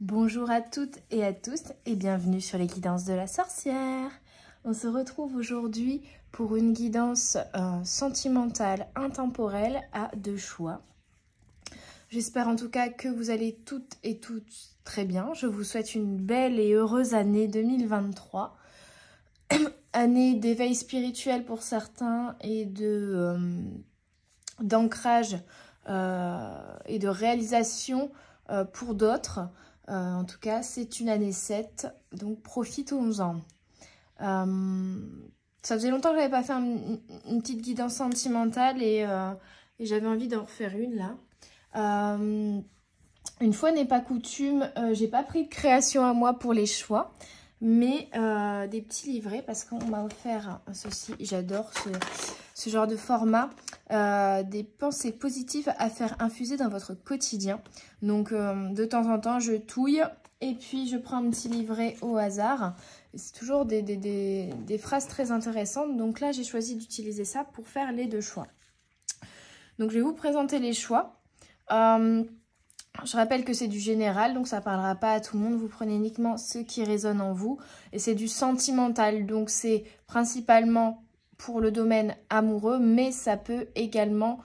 Bonjour à toutes et à tous et bienvenue sur les guidances de la sorcière. On se retrouve aujourd'hui pour une guidance sentimentale, intemporelle à deux choix. J'espère en tout cas que vous allez toutes et tous très bien. Je vous souhaite une belle et heureuse année 2023. Année d'éveil spirituel pour certains et d'ancrage et de réalisation pour d'autres. En tout cas, c'est une année 7, donc profitons-en. Ça faisait longtemps que je n'avais pas fait une petite guidance sentimentale et j'avais envie d'en refaire une là. Une fois n'est pas coutume, j'ai pas pris de création à moi pour les choix, mais des petits livrets parce qu'on m'a offert ceci. J'adore ce genre de format, des pensées positives à faire infuser dans votre quotidien. Donc de temps en temps je touille et puis je prends un petit livret au hasard. C'est toujours des phrases très intéressantes. Donc là j'ai choisi d'utiliser ça pour faire les deux choix. Donc je vais vous présenter les choix. Je rappelle que c'est du général, donc ça ne parlera pas à tout le monde. Vous prenez uniquement ce qui résonne en vous. Et c'est du sentimental, donc c'est principalement pour le domaine amoureux, mais ça peut également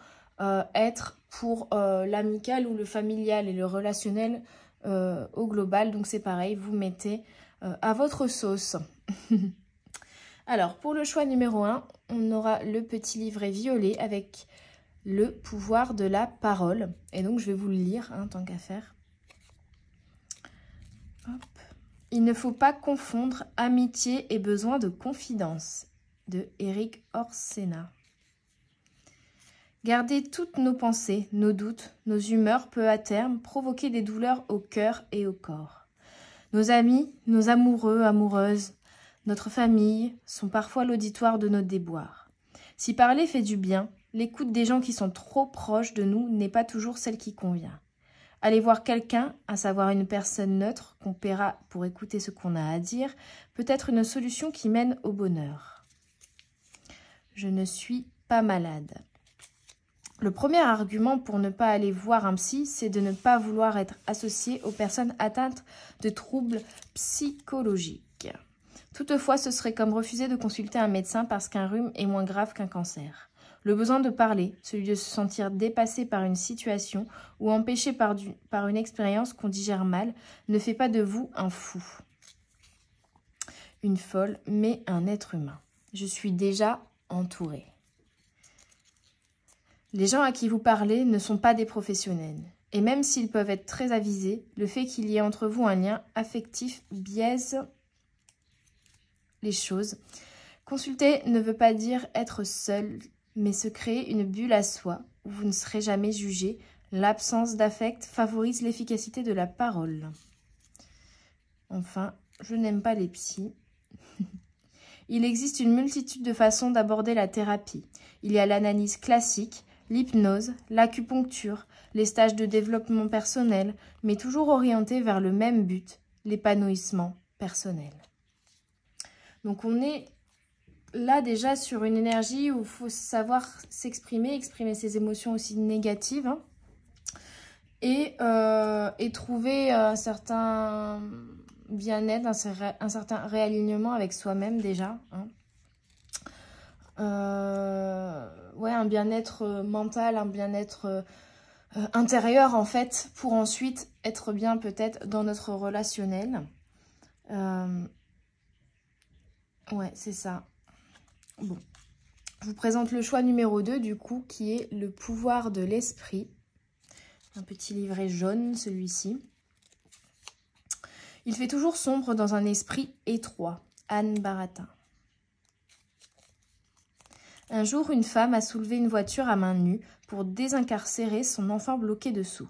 être pour l'amical ou le familial et le relationnel au global. Donc c'est pareil, vous mettez à votre sauce. Alors, pour le choix numéro 1, on aura le petit livret violet avec le pouvoir de la parole. Et donc, je vais vous le lire, tant qu'à faire. Hop. Il ne faut pas confondre amitié et besoin de confidence, de Éric Orsena. Garder toutes nos pensées, nos doutes, nos humeurs peut à terme provoquer des douleurs au cœur et au corps. Nos amis, nos amoureux, amoureuses, notre famille sont parfois l'auditoire de nos déboires. Si parler fait du bien, l'écoute des gens qui sont trop proches de nous n'est pas toujours celle qui convient. Aller voir quelqu'un, à savoir une personne neutre qu'on paiera pour écouter ce qu'on a à dire, peut être une solution qui mène au bonheur. Je ne suis pas malade. Le premier argument pour ne pas aller voir un psy, c'est de ne pas vouloir être associé aux personnes atteintes de troubles psychologiques. Toutefois, ce serait comme refuser de consulter un médecin parce qu'un rhume est moins grave qu'un cancer. Le besoin de parler, celui de se sentir dépassé par une situation ou empêché par une expérience qu'on digère mal, ne fait pas de vous un fou, une folle, mais un être humain. Je suis déjà entourée. Les gens à qui vous parlez ne sont pas des professionnels. Et même s'ils peuvent être très avisés, le fait qu'il y ait entre vous un lien affectif biaise les choses. Consulter ne veut pas dire être seul, mais se créer une bulle à soi où vous ne serez jamais jugé. L'absence d'affect favorise l'efficacité de la parole. Enfin, je n'aime pas les psys. Il existe une multitude de façons d'aborder la thérapie. Il y a l'analyse classique, l'hypnose, l'acupuncture, les stages de développement personnel, mais toujours orientés vers le même but, l'épanouissement personnel. Donc on est là déjà sur une énergie où il faut savoir s'exprimer, exprimer ses émotions aussi négatives et trouver un certain bien-être, un certain réalignement avec soi-même déjà. Ouais, un bien-être mental, un bien-être intérieur en fait, pour ensuite être bien peut-être dans notre relationnel. Ouais, c'est ça. Bon, je vous présente le choix numéro 2 du coup, qui est le pouvoir de l'esprit. Un petit livret jaune, celui-ci. Il fait toujours sombre dans un esprit étroit. Anne Baratin. Un jour, une femme a soulevé une voiture à main nue pour désincarcérer son enfant bloqué dessous.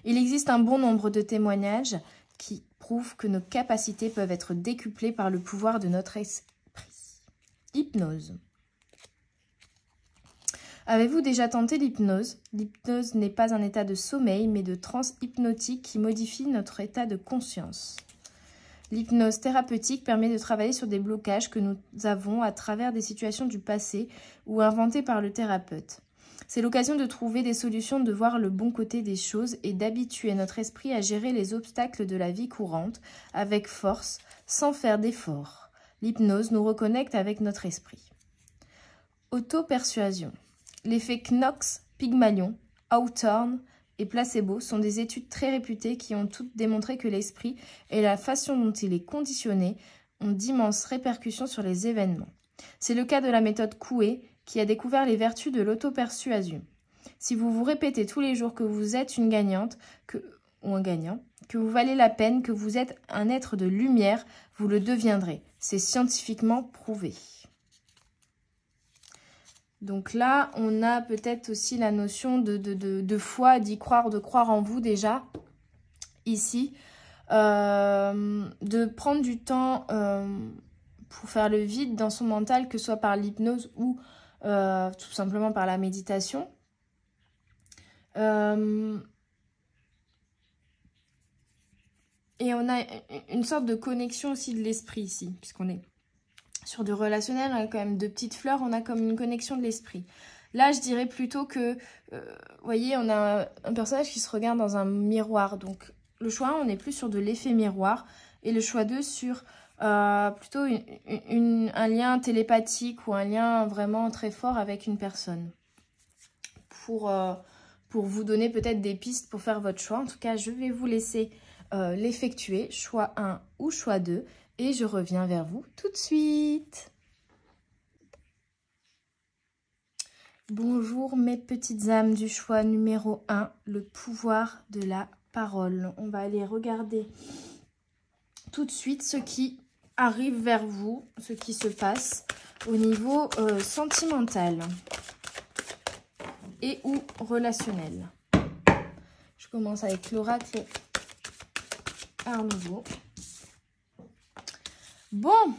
Il existe un bon nombre de témoignages qui prouvent que nos capacités peuvent être décuplées par le pouvoir de notre esprit. Hypnose. Avez-vous déjà tenté l'hypnose? L'hypnose n'est pas un état de sommeil, mais de transe hypnotique qui modifie notre état de conscience. L'hypnose thérapeutique permet de travailler sur des blocages que nous avons à travers des situations du passé ou inventées par le thérapeute. C'est l'occasion de trouver des solutions, de voir le bon côté des choses et d'habituer notre esprit à gérer les obstacles de la vie courante avec force, sans faire d'efforts. L'hypnose nous reconnecte avec notre esprit. Auto-persuasion. L'effet Knox, Pygmalion, Hawthorne et placebo sont des études très réputées qui ont toutes démontré que l'esprit et la façon dont il est conditionné ont d'immenses répercussions sur les événements. C'est le cas de la méthode Coué qui a découvert les vertus de l'auto-persuasion. Si vous vous répétez tous les jours que vous êtes une gagnante ou un gagnant, que vous valez la peine, que vous êtes un être de lumière, vous le deviendrez. C'est scientifiquement prouvé. Donc là, on a peut-être aussi la notion de foi, d'y croire, de croire en vous déjà, ici. De prendre du temps pour faire le vide dans son mental, que ce soit par l'hypnose ou tout simplement par la méditation. Et on a une sorte de connexion aussi de l'esprit ici, puisqu'on est sur du relationnel, on a quand même deux petites fleurs, on a comme une connexion de l'esprit. Là, je dirais plutôt que, vous voyez, on a un personnage qui se regarde dans un miroir. Donc, le choix 1, on est plus sur de l'effet miroir. Et le choix 2, sur plutôt un lien télépathique ou un lien vraiment très fort avec une personne. Pour vous donner peut-être des pistes pour faire votre choix. En tout cas, je vais vous laisser l'effectuer, choix 1 ou choix 2. Et je reviens vers vous tout de suite. Bonjour mes petites âmes du choix numéro 1, le pouvoir de la parole. On va aller regarder tout de suite ce qui arrive vers vous, ce qui se passe au niveau sentimental et ou relationnel. Je commence avec l'oracle Art Nouveau. Bon,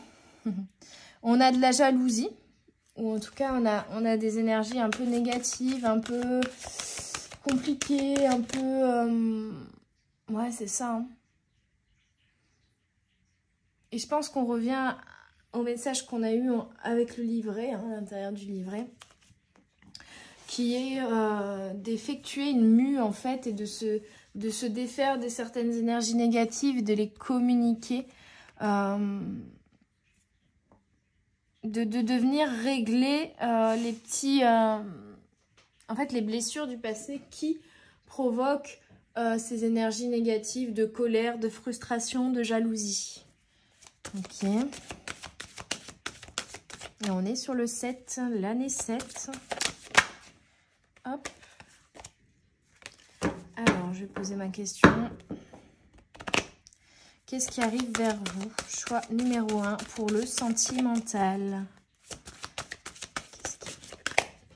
on a de la jalousie, ou en tout cas on a des énergies un peu négatives, un peu compliquées, un peu... Ouais, c'est ça. Hein. Et je pense qu'on revient au message qu'on a eu avec le livret, hein, à l'intérieur du livret, qui est d'effectuer une mue en fait et de se défaire de certaines énergies négatives, de les communiquer. De venir régler les petits... en fait, les blessures du passé qui provoquent ces énergies négatives de colère, de frustration, de jalousie. Ok. Et on est sur le 7, l'année 7. Hop. Alors, je vais poser ma question. Qu'est-ce qui arrive vers vous? Choix numéro 1 pour le sentimental.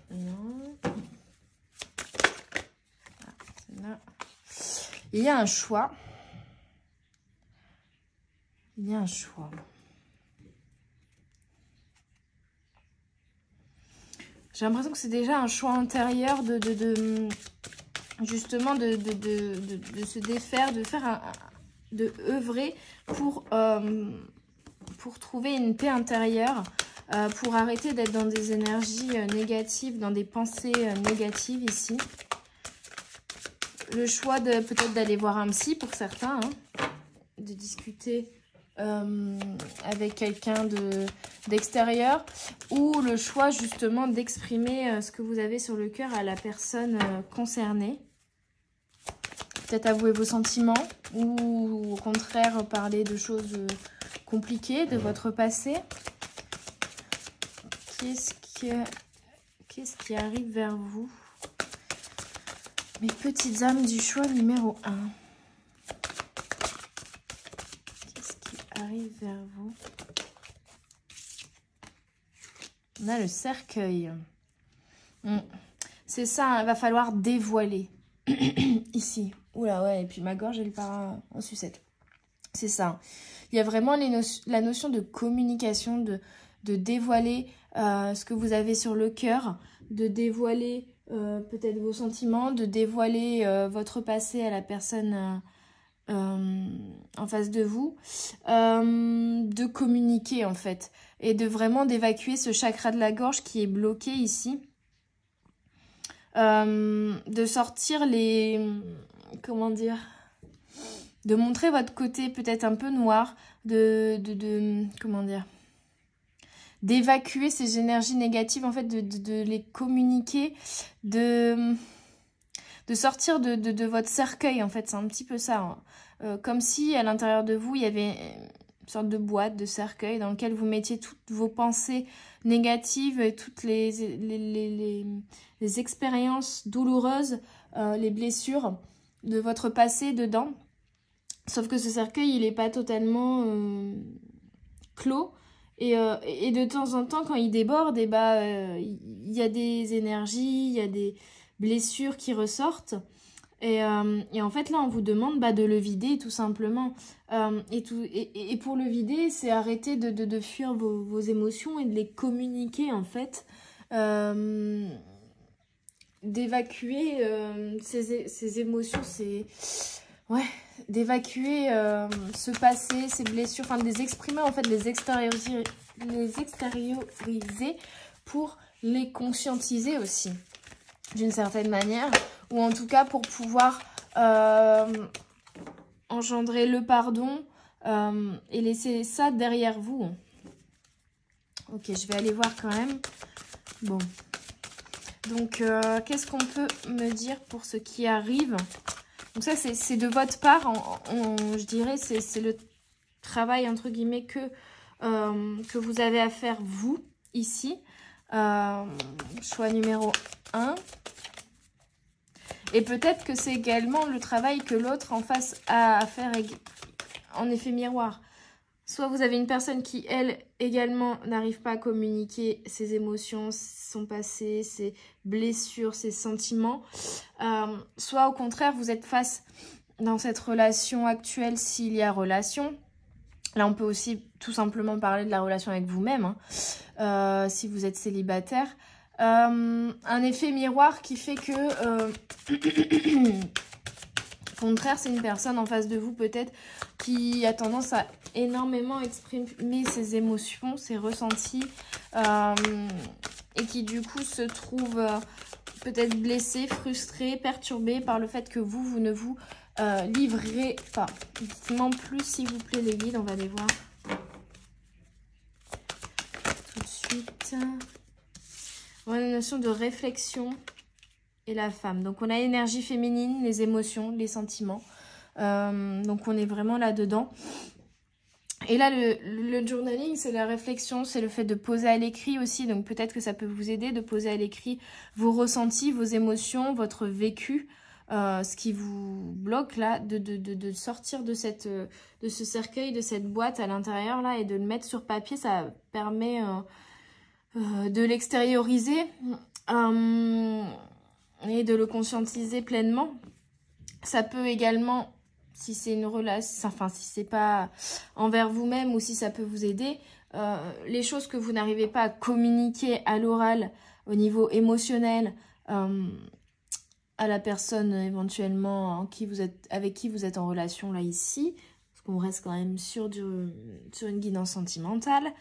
Non. Ah, là. Il y a un choix. Il y a un choix. J'ai l'impression que c'est déjà un choix intérieur justement de se défaire, de faire de œuvrer pour trouver une paix intérieure, pour arrêter d'être dans des énergies négatives, dans des pensées négatives ici. Le choix de peut-être d'aller voir un psy pour certains, hein, de discuter avec quelqu'un d'extérieur, ou le choix justement d'exprimer ce que vous avez sur le cœur à la personne concernée. Peut-être avouer vos sentiments ou au contraire parler de choses compliquées de votre passé. Qu'est-ce qui arrive vers vous? Mes petites âmes du choix numéro 1. Qu'est-ce qui arrive vers vous? On a le cercueil. C'est ça, il va falloir dévoiler. Ici. Oula, ouais, et puis ma gorge, elle part en sucette. C'est ça. Il y a vraiment la notion de communication, de dévoiler ce que vous avez sur le cœur, de dévoiler peut-être vos sentiments, de dévoiler votre passé à la personne en face de vous, de communiquer en fait, et de vraiment d'évacuer ce chakra de la gorge qui est bloqué ici. de sortir les... Comment dire? De montrer votre côté peut-être un peu noir, comment dire? D'évacuer ces énergies négatives, en fait, de les communiquer, de sortir de votre cercueil, en fait, c'est un petit peu ça. Hein. Comme si, à l'intérieur de vous, il y avait une sorte de boîte, de cercueil, dans lequel vous mettiez toutes vos pensées négatives, et toutes les expériences douloureuses, les blessures de votre passé dedans. Sauf que ce cercueil, il n'est pas totalement clos. Et de temps en temps, quand il déborde, il y a des énergies, il y a des blessures qui ressortent. Et en fait, là, on vous demande de le vider, tout simplement. Et pour le vider, c'est arrêter de fuir vos émotions et de les communiquer, en fait. D'évacuer ces émotions, ouais, d'évacuer ce passé, ces blessures, enfin de les exprimer, en fait, de les extérioriser pour les conscientiser aussi, d'une certaine manière, ou en tout cas pour pouvoir engendrer le pardon et laisser ça derrière vous. Ok, je vais aller voir quand même. Bon. Donc, qu'est-ce qu'on peut me dire pour ce qui arrive? Donc ça, c'est de votre part, je dirais, c'est le travail, entre guillemets, que vous avez à faire, vous, ici. Choix numéro 1. Et peut-être que c'est également le travail que l'autre en face a à faire en effet miroir. Soit vous avez une personne qui, elle, également, n'arrive pas à communiquer ses émotions, son passé, ses blessures, ses sentiments. Soit, au contraire, vous êtes face dans cette relation actuelle, s'il y a relation. Là, on peut aussi tout simplement parler de la relation avec vous-même, hein, si vous êtes célibataire. Un effet miroir qui fait que... Au contraire, c'est une personne en face de vous peut-être qui a tendance à énormément exprimer ses émotions, ses ressentis et qui du coup se trouve peut-être blessé, frustré, perturbé par le fait que vous ne vous livrez pas. Dites-moi plus s'il vous plaît les guides, on va les voir tout de suite. On a une notion de réflexion. Et la femme. Donc, on a l'énergie féminine, les émotions, les sentiments. Donc, on est vraiment là-dedans. Et là, le journaling, c'est la réflexion, c'est le fait de poser à l'écrit aussi. Donc, peut-être que ça peut vous aider de poser à l'écrit vos ressentis, vos émotions, votre vécu. Ce qui vous bloque, là, de sortir de ce cercueil, de cette boîte à l'intérieur, là, et de le mettre sur papier. Ça permet de l'extérioriser. Et de le conscientiser pleinement. Ça peut également, si c'est une relation, enfin si c'est pas envers vous-même ou si ça peut vous aider, les choses que vous n'arrivez pas à communiquer à l'oral au niveau émotionnel à la personne éventuellement avec qui vous êtes en relation là ici, parce qu'on reste quand même sur une guidance sentimentale,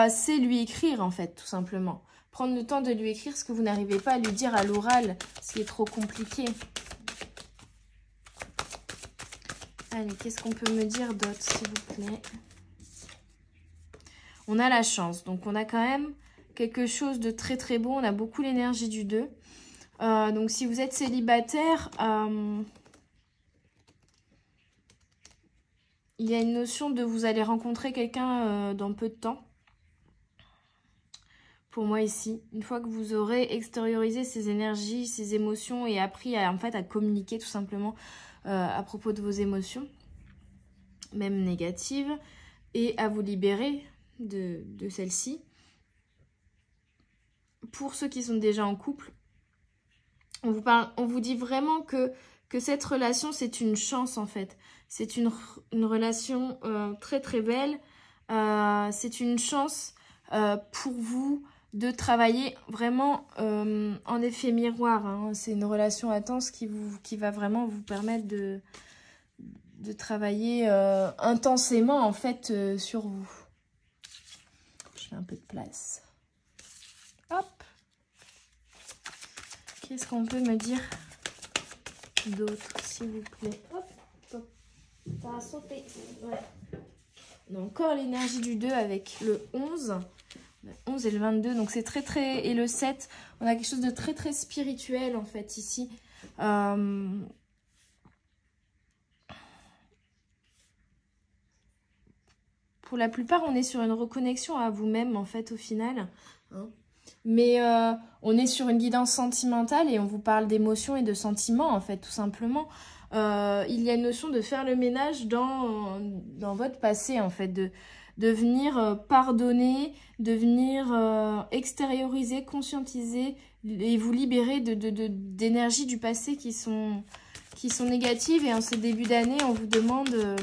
c'est lui écrire en fait tout simplement. Prendre le temps de lui écrire ce que vous n'arrivez pas à lui dire à l'oral, ce qui est trop compliqué. Allez, qu'est-ce qu'on peut me dire d'autre, s'il vous plaît? On a la chance, donc on a quand même quelque chose de très très beau. On a beaucoup l'énergie du 2. Donc si vous êtes célibataire, il y a une notion de vous allez rencontrer quelqu'un dans peu de temps. Pour moi ici, une fois que vous aurez extériorisé ces énergies, ces émotions et appris en fait à communiquer tout simplement à propos de vos émotions, même négatives, et à vous libérer de celles-ci. Pour ceux qui sont déjà en couple, on vous dit vraiment que cette relation c'est une chance en fait. C'est une relation très très belle. C'est une chance pour vous de travailler vraiment en effet miroir. Hein. C'est une relation intense qui va vraiment vous permettre de travailler intensément en fait sur vous. Je fais un peu de place. Hop. Qu'est-ce qu'on peut me dire d'autre, s'il vous plaît? Hop, hop. Ça a sauté. Ouais. On a encore l'énergie du 2 avec le 11. Le 11 et le 22. Donc c'est très très... Et le 7. On a quelque chose de très très spirituel en fait ici. Pour la plupart, on est sur une reconnexion à vous-même en fait au final. Hein. Mais on est sur une guidance sentimentale et on vous parle d'émotions et de sentiments en fait tout simplement. Il y a une notion de faire le ménage dans votre passé en fait, de venir pardonner, de venir extérioriser, conscientiser et vous libérer d'énergies du passé qui sont négatives. Et en ce début d'année, on vous demande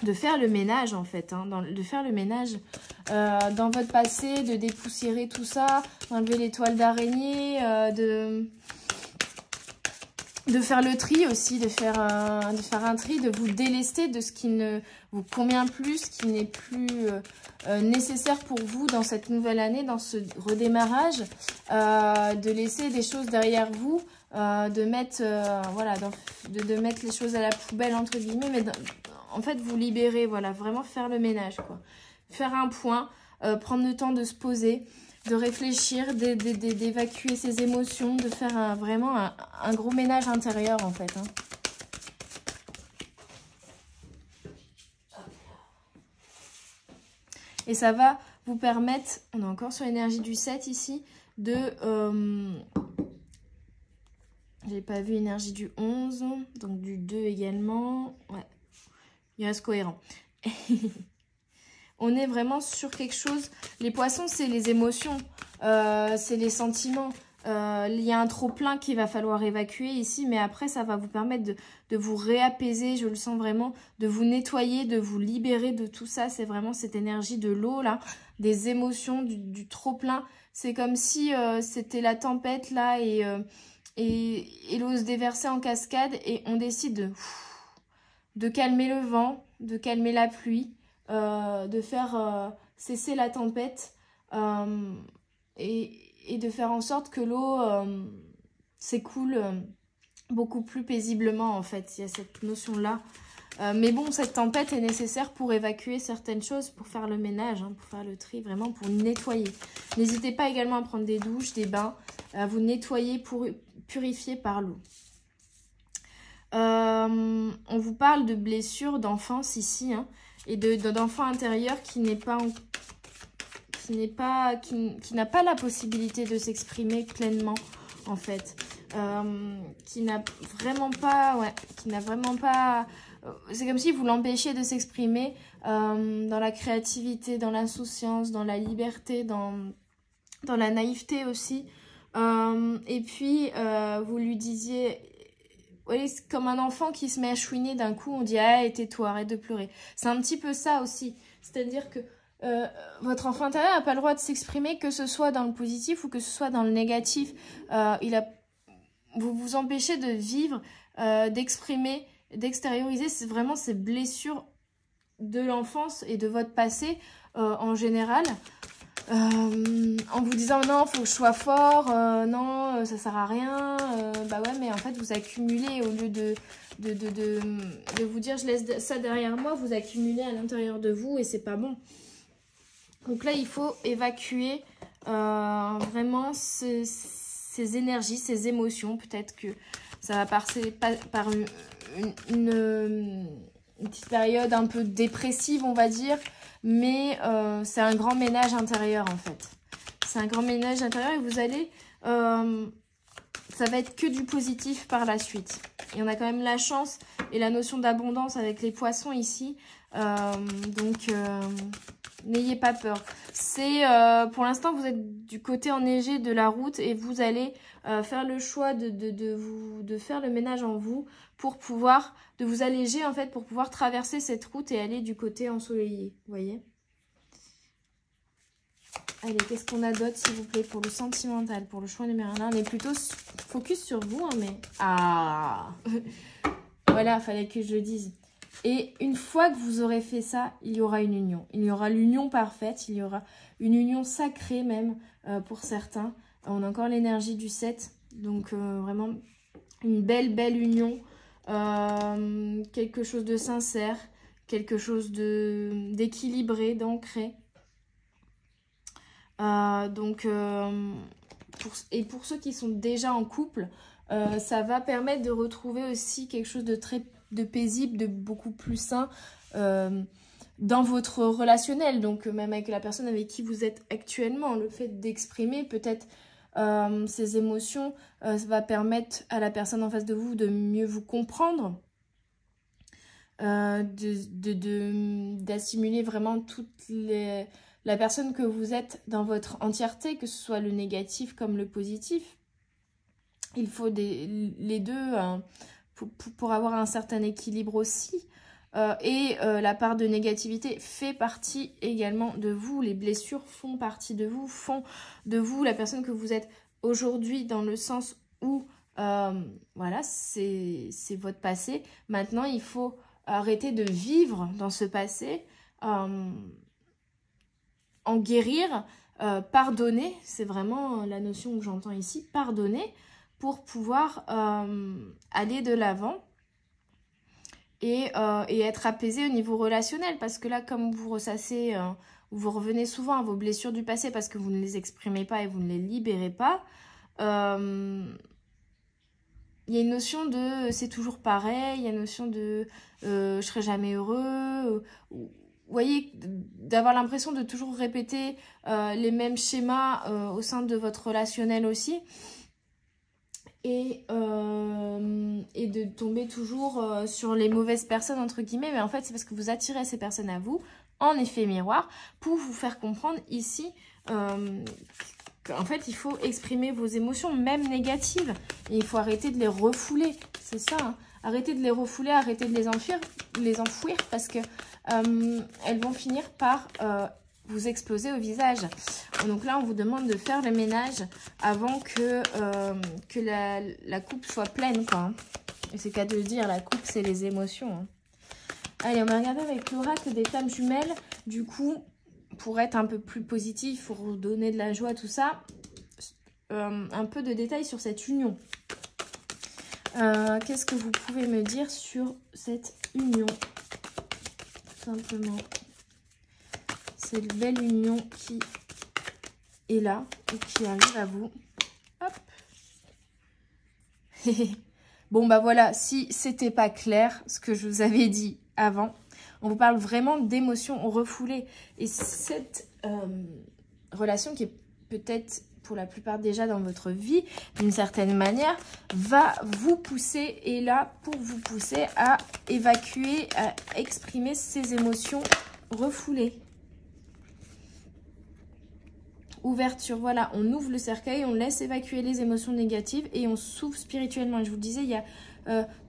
de faire le ménage en fait, hein, de faire le ménage dans votre passé, de dépoussiérer tout ça, d'enlever les toiles d'araignée, de faire le tri aussi, de faire un tri, de vous délester de ce qui ne vous convient plus, ce qui n'est plus nécessaire pour vous dans cette nouvelle année, dans ce redémarrage, de laisser des choses derrière vous, de mettre voilà, de mettre les choses à la poubelle entre guillemets, mais en fait vous libérer, voilà, vraiment faire le ménage quoi, faire un point, prendre le temps de se poser, de réfléchir, d'évacuer ses émotions, de faire vraiment un gros ménage intérieur en fait. Hein. Et ça va vous permettre, on est encore sur l'énergie du 7 ici, de... j'ai pas vu énergie du 11, donc du 2 également. Ouais, il reste cohérent. On est vraiment sur quelque chose... Les poissons, c'est les émotions, c'est les sentiments. Il y a un trop-plein qu'il va falloir évacuer ici, mais après, ça va vous permettre de vous réapaiser, je le sens vraiment, de vous nettoyer, de vous libérer de tout ça. C'est vraiment cette énergie de l'eau, là, des émotions, du trop-plein. C'est comme si c'était la tempête, là, et l'eau se déversait en cascade, et on décide de calmer le vent, de calmer la pluie, de faire cesser la tempête et de faire en sorte que l'eau s'écoule beaucoup plus paisiblement en fait. Il y a cette notion-là. Mais bon, cette tempête est nécessaire pour évacuer certaines choses, pour faire le ménage, hein, pour faire le tri, vraiment pour nettoyer. N'hésitez pas également à prendre des douches, des bains, à vous nettoyer, pour purifier par l'eau. On vous parle de blessures d'enfance ici, hein, et d'enfant intérieur qui n'a pas la possibilité de s'exprimer pleinement en fait, qui n'a vraiment pas, c'est comme si vous l'empêchiez de s'exprimer dans la créativité, dans l'insouciance, dans la liberté, dans la naïveté aussi, et puis vous lui disiez... Oui, c'est comme un enfant qui se met à chouiner d'un coup, on dit « Ah, tais-toi, arrête de pleurer ». C'est un petit peu ça aussi. C'est-à-dire que votre enfant intérieur n'a pas le droit de s'exprimer, que ce soit dans le positif ou que ce soit dans le négatif. Vous vous empêchez de vivre, d'exprimer, d'extérioriser vraiment ces blessures de l'enfance et de votre passé en général. En vous disant non, faut que je sois fort, non, ça sert à rien, bah ouais, mais en fait vous accumulez, au lieu de vous dire je laisse ça derrière moi, vous accumulez à l'intérieur de vous et c'est pas bon. Donc là il faut évacuer vraiment ces énergies, ces émotions. Peut-être que ça va passer par une petite période un peu dépressive on va dire. Mais c'est un grand ménage intérieur en fait. C'est un grand ménage intérieur et vous allez... ça va être que du positif par la suite. Et on a quand même la chance et la notion d'abondance avec les poissons ici. Donc, n'ayez pas peur. C'est pour l'instant, vous êtes du côté enneigé de la route et vous allez faire le choix de faire le ménage en vous pour pouvoir, de vous alléger en fait, pour pouvoir traverser cette route et aller du côté ensoleillé. Vous voyez? Allez, qu'est-ce qu'on a d'autre s'il vous plaît pour le sentimental, pour le choix numéro 1? On est plutôt focus sur vous, hein, mais... Ah voilà, fallait que je le dise. Et une fois que vous aurez fait ça, il y aura une union. Il y aura l'union parfaite, il y aura une union sacrée même pour certains. On a encore l'énergie du 7, Donc vraiment une belle union, quelque chose de sincère, quelque chose d'équilibré, d'ancré. Pour ceux qui sont déjà en couple, ça va permettre de retrouver aussi quelque chose de paisible, de beaucoup plus sain dans votre relationnel. Donc même avec la personne avec qui vous êtes actuellement, le fait d'exprimer peut-être ces émotions, ça va permettre à la personne en face de vous de mieux vous comprendre, d'assimiler vraiment la personne que vous êtes dans votre entièreté, que ce soit le négatif comme le positif. Il faut les deux pour avoir un certain équilibre aussi. La part de négativité fait partie également de vous. Les blessures font partie de vous, la personne que vous êtes aujourd'hui, dans le sens où, voilà, c'est votre passé. Maintenant, il faut arrêter de vivre dans ce passé, en guérir, pardonner. C'est vraiment la notion que j'entends ici, pardonner, pour pouvoir aller de l'avant. Et être apaisé au niveau relationnel, parce que là, comme vous ressassez, vous revenez souvent à vos blessures du passé parce que vous ne les exprimez pas et vous ne les libérez pas, il y a une notion de c'est toujours pareil, il y a une notion de je serai jamais heureux, vous voyez, d'avoir l'impression de toujours répéter les mêmes schémas au sein de votre relationnel aussi. Et de tomber toujours sur les mauvaises personnes, entre guillemets, mais en fait c'est parce que vous attirez ces personnes à vous en effet miroir pour vous faire comprendre ici qu'en fait il faut exprimer vos émotions, même négatives, et il faut arrêter de les refouler, c'est ça, hein. Arrêtez de les refouler, arrêtez de les enfouir parce que elles vont finir par vous exploser au visage. Donc là, on vous demande de faire le ménage avant que la coupe soit pleine, quoi, hein. Et c'est qu'à de le dire, la coupe, c'est les émotions, hein. Allez, on va regarder avec l'oracle des flammes jumelles. Du coup, pour être un peu plus positif, pour vous donner de la joie, tout ça, un peu de détails sur cette union. Qu'est-ce que vous pouvez me dire sur cette union? Tout simplement. Cette belle union qui est là et qui arrive à vous. Hop. Bon, bah voilà, si c'était pas clair ce que je vous avais dit avant, on vous parle vraiment d'émotions refoulées. Et cette relation qui est peut-être pour la plupart déjà dans votre vie, d'une certaine manière, va vous pousser, et là pour vous pousser à évacuer, à exprimer ces émotions refoulées. Ouverture, voilà, on ouvre le cercueil, on laisse évacuer les émotions négatives et on s'ouvre spirituellement. Je vous le disais, il y a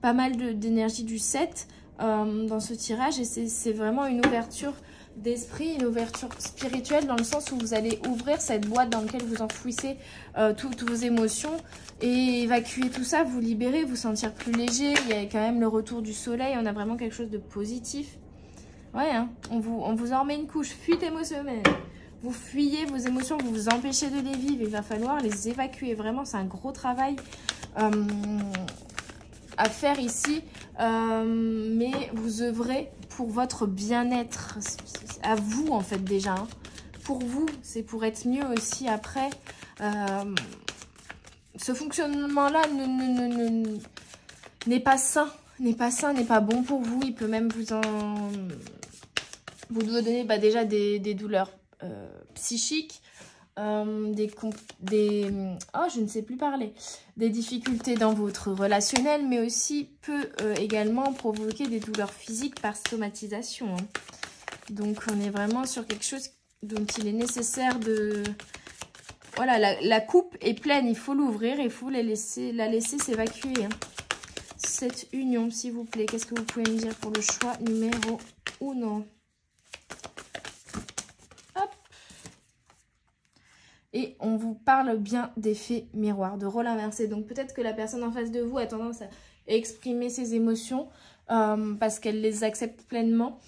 pas mal d'énergie du 7 dans ce tirage, et c'est vraiment une ouverture d'esprit, une ouverture spirituelle, dans le sens où vous allez ouvrir cette boîte dans laquelle vous enfouissez toutes vos émotions et évacuer tout ça, vous libérer, vous sentir plus léger. Il y a quand même le retour du soleil, on a vraiment quelque chose de positif. Ouais, hein, on vous en remet une couche, fuite émotionnelle. Vous fuyez vos émotions, vous vous empêchez de les vivre. Il va falloir les évacuer. Vraiment, c'est un gros travail à faire ici. Mais vous œuvrez pour votre bien-être. À vous, en fait, déjà. Hein. Pour vous, c'est pour être mieux aussi après. Ce fonctionnement-là n'est pas sain. N'est pas bon pour vous. Il peut même vous donner déjà des douleurs psychiques, des difficultés dans votre relationnel, mais aussi peut également provoquer des douleurs physiques par somatisation, hein. Donc on est vraiment sur quelque chose dont il est nécessaire de... Voilà, la coupe est pleine, il faut l'ouvrir, il faut la laisser s'évacuer, hein. Cette union, s'il vous plaît, qu'est-ce que vous pouvez me dire pour le choix numéro 1? Et on vous parle bien d'effet miroir, de rôle inversé. Donc peut-être que la personne en face de vous a tendance à exprimer ses émotions parce qu'elle les accepte pleinement.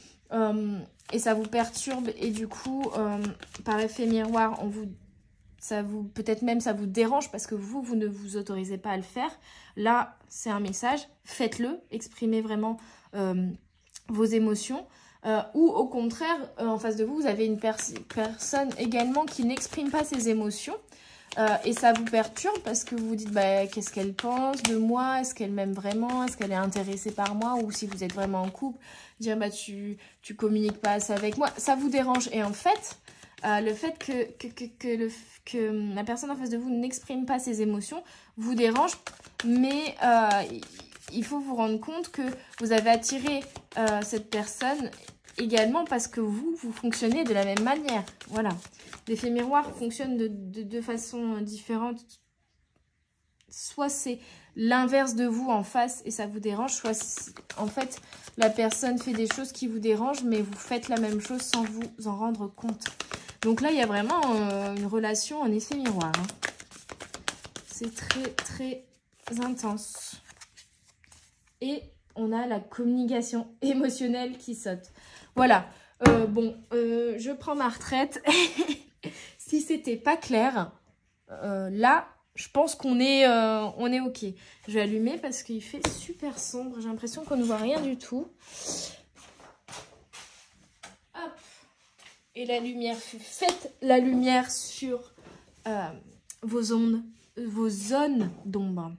Et ça vous perturbe. Et du coup, par effet miroir, peut-être même ça vous dérange parce que vous ne vous autorisez pas à le faire. Là, c'est un message, faites-le, exprimez vraiment vos émotions. Ou au contraire, en face de vous, vous avez une personne également qui n'exprime pas ses émotions. Et ça vous perturbe parce que vous vous dites bah, qu'est-ce qu'elle pense de moi, est-ce qu'elle m'aime vraiment, est-ce qu'elle est intéressée par moi, ou si vous êtes vraiment en couple, dire bah tu communiques pas assez avec moi, ça vous dérange. Et en fait, le fait que la personne en face de vous n'exprime pas ses émotions vous dérange, mais il faut vous rendre compte que vous avez attiré cette personne également parce que vous fonctionnez de la même manière. Voilà. L'effet miroir fonctionne de façon différente. Soit c'est l'inverse de vous en face et ça vous dérange, soit en fait la personne fait des choses qui vous dérangent mais vous faites la même chose sans vous en rendre compte. Donc là, il y a vraiment une relation en effet miroir. Hein. C'est très, très intense. Et on a la communication émotionnelle qui saute. Voilà. Je prends ma retraite. Si c'était pas clair, là, je pense qu'on est, OK. Je vais allumer parce qu'il fait super sombre. J'ai l'impression qu'on ne voit rien du tout. Hop. Et la lumière, faites la lumière sur vos zones d'ombre.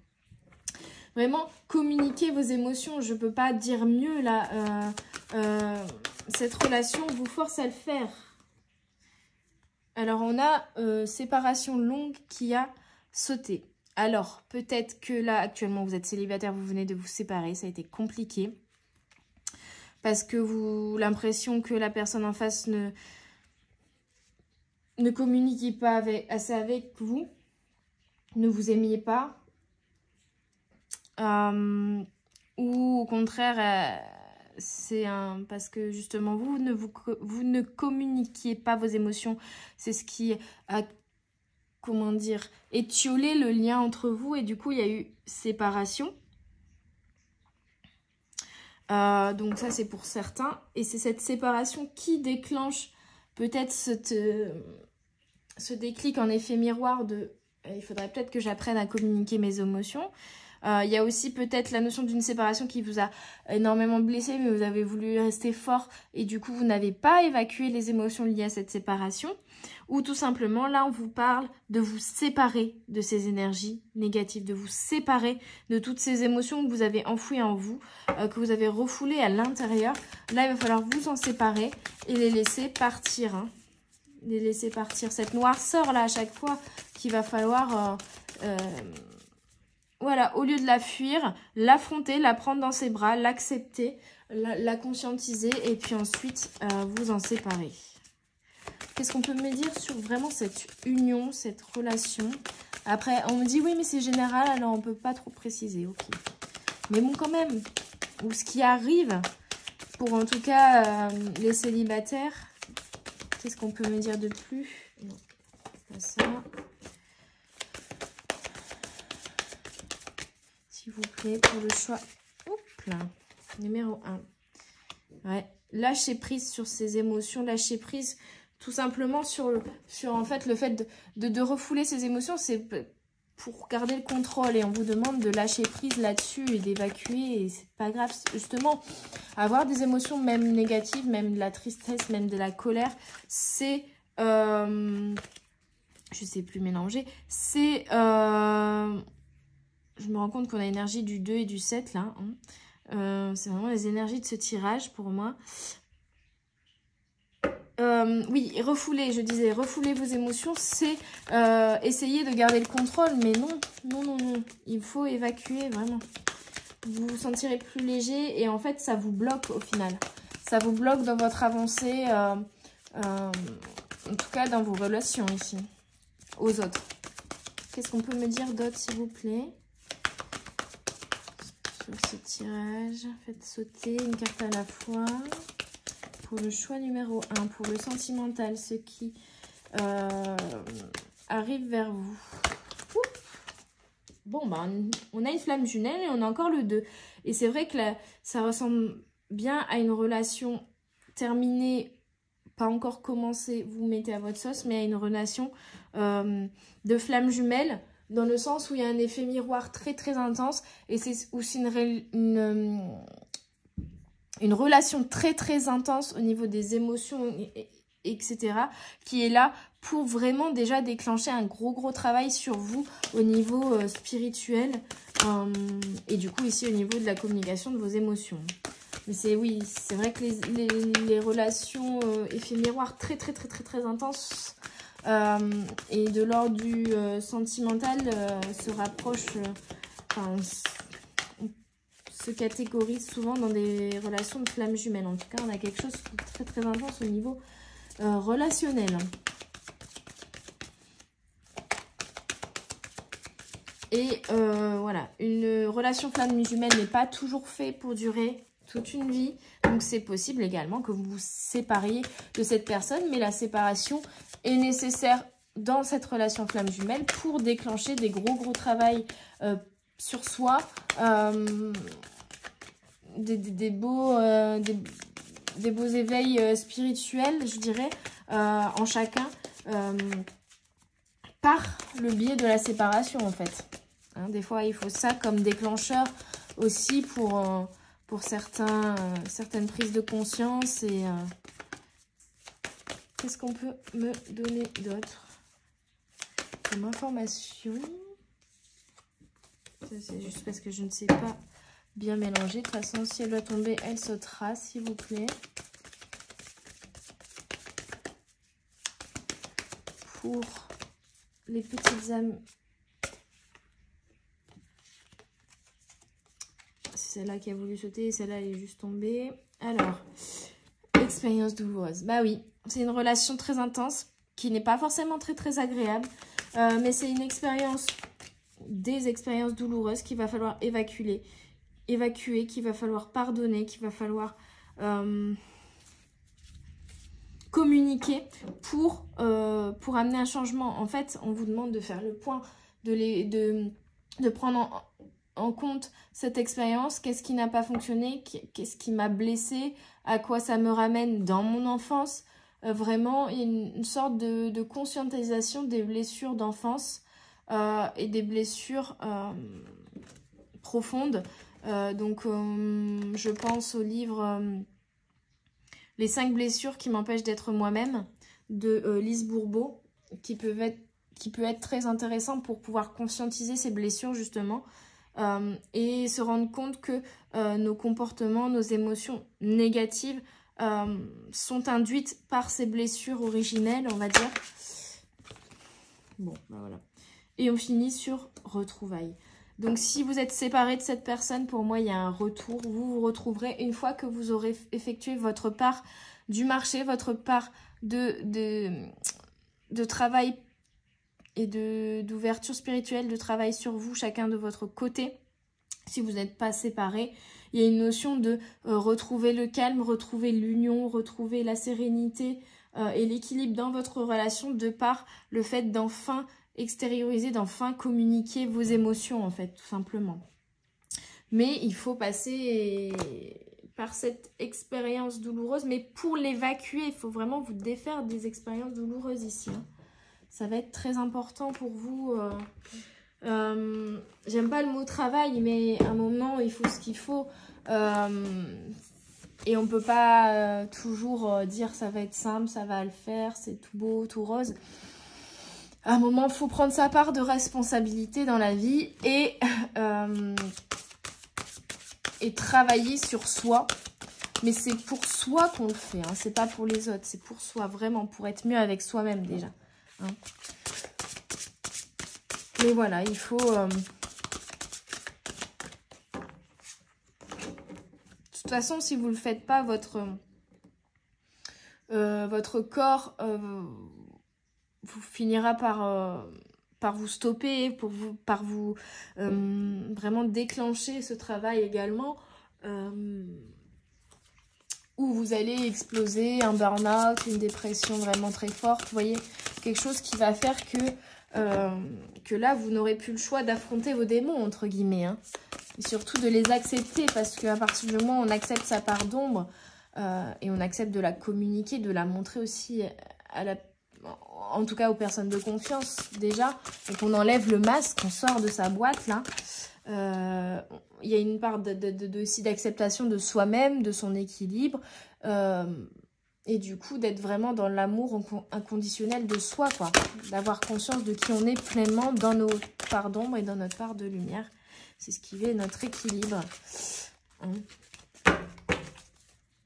Vraiment, communiquez vos émotions. Je ne peux pas dire mieux là. Cette relation vous force à le faire. Alors, on a séparation longue qui a sauté. Alors, peut-être que là, actuellement, vous êtes célibataire, vous venez de vous séparer. Ça a été compliqué. Parce que l'impression que la personne en face ne communiquait pas assez avec vous. Ne vous aimiez pas. Ou au contraire, c'est parce que justement vous ne communiquiez pas vos émotions. C'est ce qui a, comment dire, étiolé le lien entre vous et du coup il y a eu séparation. Donc ça c'est pour certains et c'est cette séparation qui déclenche peut-être ce déclic en effet miroir de il faudrait peut-être que j'apprenne à communiquer mes émotions. Il y a aussi peut-être la notion d'une séparation qui vous a énormément blessé, mais vous avez voulu rester fort et du coup vous n'avez pas évacué les émotions liées à cette séparation. Ou tout simplement, là on vous parle de vous séparer de ces énergies négatives, de vous séparer de toutes ces émotions que vous avez enfouies en vous, que vous avez refoulées à l'intérieur. Là il va falloir vous en séparer et les laisser partir. Hein. Les laisser partir. Cette noirceur là à chaque fois qu'il va falloir... voilà, au lieu de la fuir, l'affronter, la prendre dans ses bras, l'accepter, la conscientiser et puis ensuite vous en séparer. Qu'est-ce qu'on peut me dire sur vraiment cette union, cette relation? Après, on me dit oui, mais c'est général, alors on ne peut pas trop préciser. Ok. Mais bon, quand même, ou ce qui arrive, pour en tout cas les célibataires, qu'est-ce qu'on peut me dire de plus? Non, pas ça. S'il vous plaît, pour le choix. Oups là. Numéro 1. Ouais. Lâcher prise sur ses émotions. Lâcher prise tout simplement sur en fait, le fait de refouler ses émotions. C'est pour garder le contrôle. Et on vous demande de lâcher prise là-dessus et d'évacuer. Et c'est pas grave. Justement, avoir des émotions même négatives, même de la tristesse, même de la colère, c'est... je sais plus mélanger. C'est... je me rends compte qu'on a l'énergie du 2 et du 7 là. Hein. C'est vraiment les énergies de ce tirage pour moi. Oui, refouler, je disais, refouler vos émotions, c'est essayer de garder le contrôle. Mais non, non, non, non. Il faut évacuer vraiment. Vous vous sentirez plus léger et en fait, ça vous bloque au final. Ça vous bloque dans votre avancée, en tout cas dans vos relations ici, aux autres. Qu'est-ce qu'on peut me dire d'autre, s'il vous plaît? Sur ce tirage, faites sauter une carte à la fois. Pour le choix numéro 1, pour le sentimental, ce qui arrive vers vous. Ouf. Bon, bah, on a une flamme jumelle et on a encore le 2. Et c'est vrai que là, ça ressemble bien à une relation terminée, pas encore commencée, vous mettez à votre sauce, mais à une relation de flamme jumelle, dans le sens où il y a un effet miroir très très intense et c'est aussi une relation très très intense au niveau des émotions, etc. qui est là pour vraiment déjà déclencher un gros travail sur vous au niveau spirituel et du coup ici au niveau de la communication de vos émotions. Mais c'est oui, c'est vrai que les relations effet miroir très intenses et de l'ordre du sentimental se rapprochent, se catégorisent souvent dans des relations de flamme jumelle. En tout cas, on a quelque chose de très intense au niveau relationnel. Et voilà, une relation flamme jumelle n'est pas toujours faite pour durer toute une vie. Donc, c'est possible également que vous vous sépariez de cette personne. Mais la séparation est nécessaire dans cette relation flamme jumelle pour déclencher des gros travails sur soi. Des beaux éveils spirituels, je dirais, en chacun. Par le biais de la séparation, en fait. Hein, des fois, il faut ça comme déclencheur aussi pour certaines prises de conscience. Et qu'est-ce qu'on peut me donner d'autre comme information? Ça, c'est juste parce que je ne sais pas bien mélanger. De toute façon, si elle doit tomber, elle sautera, s'il vous plaît. Pour les petites âmes, c'est celle-là qui a voulu sauter, celle-là elle est juste tombée. Alors, expérience douloureuse. Bah oui, c'est une relation très intense qui n'est pas forcément très agréable, mais c'est une expérience, des expériences douloureuses qu'il va falloir évacuer, qu'il va falloir pardonner, qu'il va falloir communiquer pour amener un changement. En fait, on vous demande de faire le point, de prendre en compte cette expérience. Qu'est-ce qui n'a pas fonctionné? Qu'est-ce qui m'a blessé? À quoi ça me ramène dans mon enfance? Vraiment, il y a une sorte de conscientisation des blessures d'enfance et des blessures profondes. Donc, je pense au livre... Les 5 blessures qui m'empêchent d'être moi-même de Lise Bourbeau, qui peut être très intéressant pour pouvoir conscientiser ces blessures justement et se rendre compte que nos comportements, nos émotions négatives sont induites par ces blessures originelles, on va dire. Bon, ben voilà. Et on finit sur retrouvailles. Donc, si vous êtes séparé de cette personne, pour moi, il y a un retour. Vous vous retrouverez une fois que vous aurez effectué votre part du marché, votre part de travail et d'ouverture spirituelle, de travail sur vous, chacun de votre côté. Si vous n'êtes pas séparés, il y a une notion de retrouver le calme, retrouver l'union, retrouver la sérénité et l'équilibre dans votre relation de par le fait d'enfin extérioriser, d'enfin communiquer vos émotions en fait, tout simplement. Mais il faut passer par cette expérience douloureuse, mais pour l'évacuer, il faut vraiment vous défaire des expériences douloureuses ici. Hein. Ça va être très important pour vous. J'aime pas le mot travail, mais à un moment, il faut ce qu'il faut. Et on peut pas toujours dire ça va être simple, ça va le faire, c'est tout beau, tout rose. À un moment, il faut prendre sa part de responsabilité dans la vie et travailler sur soi. Mais c'est pour soi qu'on le fait, hein. C'est pas pour les autres, c'est pour soi, vraiment, pour être mieux avec soi-même déjà. Hein. Mais voilà, il faut... De toute façon, si vous ne le faites pas, votre corps... vous finira par vous stopper, par vous vraiment déclencher ce travail également, où vous allez exploser, un burn-out, une dépression vraiment très forte, vous voyez, quelque chose qui va faire que là, vous n'aurez plus le choix d'affronter vos démons, entre guillemets, hein. Et surtout de les accepter, parce qu'à partir du moment où on accepte sa part d'ombre, et on accepte de la communiquer, de la montrer aussi en tout cas aux personnes de confiance déjà, et qu'on enlève le masque, qu'on sort de sa boîte là. Il y a une part aussi d'acceptation de soi-même, de son équilibre, et du coup d'être vraiment dans l'amour inconditionnel de soi, quoi. D'avoir conscience de qui on est pleinement dans nos parts d'ombre et dans notre part de lumière. C'est ce qui fait notre équilibre.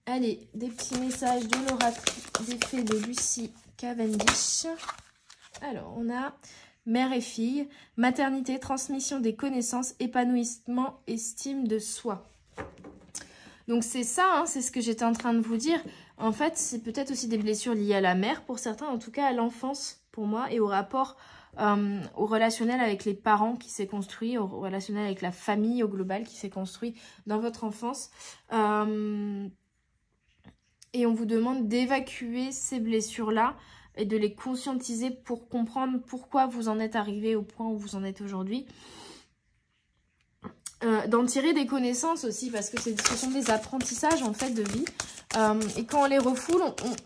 Allez, des petits messages de l'oracle des fées de Lucie Cavendish. Alors, on a mère et fille, maternité, transmission des connaissances, épanouissement, estime de soi. Donc c'est ça, hein, c'est ce que j'étais en train de vous dire. En fait, c'est peut-être aussi des blessures liées à la mère, pour certains, en tout cas à l'enfance, pour moi, et au rapport, au relationnel avec les parents qui s'est construit, au relationnel avec la famille au global qui s'est construit dans votre enfance. Et on vous demande d'évacuer ces blessures-là et de les conscientiser pour comprendre pourquoi vous en êtes arrivé au point où vous en êtes aujourd'hui. D'en tirer des connaissances aussi, parce que ce sont des apprentissages en fait de vie. Et quand on les refoule,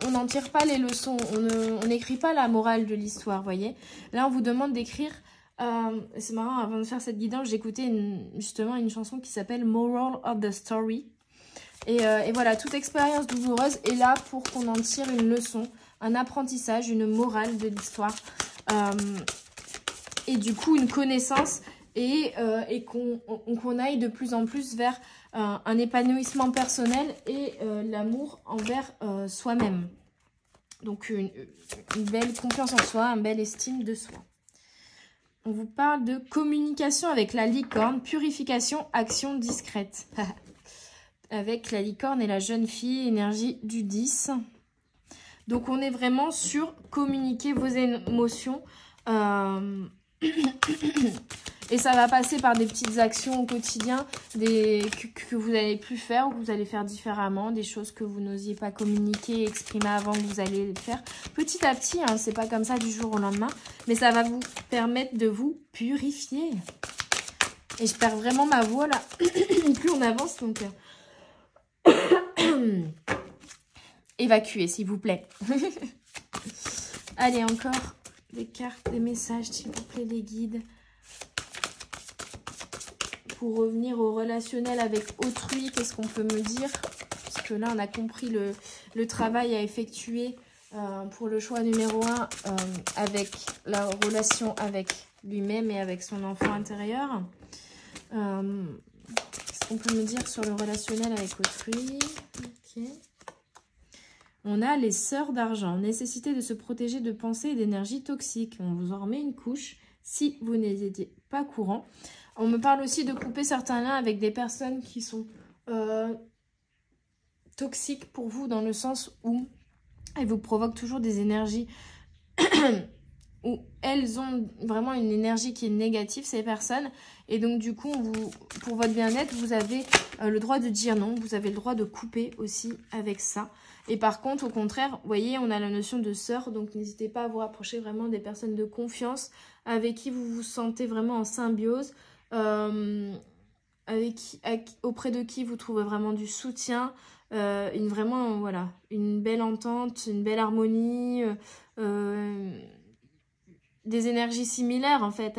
on n'en tire pas les leçons, on n'écrit pas la morale de l'histoire, vous voyez. Là, on vous demande d'écrire, c'est marrant, avant de faire cette guidance, j'écoutais justement une chanson qui s'appelle Moral of the Story. Et voilà, toute expérience douloureuse est là pour qu'on en tire une leçon, un apprentissage, une morale de l'histoire. Et du coup, une connaissance et qu'on aille de plus en plus vers un épanouissement personnel et l'amour envers soi-même. Donc, une belle confiance en soi, une belle estime de soi. On vous parle de communication avec la licorne, purification, action discrète. Avec la licorne et la jeune fille, énergie du 10. Donc, on est vraiment sur communiquer vos émotions. Et ça va passer par des petites actions au quotidien que vous n'allez plus faire ou que vous allez faire différemment. Des choses que vous n'osiez pas communiquer, exprimer avant que vous allez les faire. Petit à petit, hein, c'est pas comme ça du jour au lendemain. Mais ça va vous permettre de vous purifier. Et je perds vraiment ma voix là. Plus on avance, donc... évacuez s'il vous plaît. Allez, encore des cartes, des messages s'il vous plaît, les guides, pour revenir au relationnel avec autrui. Qu'est-ce qu'on peut me dire? Parce que là on a compris le travail à effectuer pour le choix numéro 1 avec la relation avec lui-même et avec son enfant intérieur. Qu'est-ce qu'on peut me dire sur le relationnel avec autrui? Ok. On a les sœurs d'argent. Nécessité de se protéger de pensées et d'énergie toxiques. On vous en remet une couche si vous n'étiez pas courant. On me parle aussi de couper certains liens avec des personnes qui sont toxiques pour vous, dans le sens où elles vous provoquent toujours des énergies où elles ont vraiment une énergie qui est négative, ces personnes. Et donc, du coup, pour votre bien-être, vous avez le droit de dire non. Vous avez le droit de couper aussi avec ça. Et par contre, au contraire, vous voyez, on a la notion de sœur. Donc, n'hésitez pas à vous rapprocher vraiment des personnes de confiance avec qui vous vous sentez vraiment en symbiose. Auprès de qui vous trouvez vraiment du soutien. Une belle entente, une belle harmonie. Des énergies similaires en fait,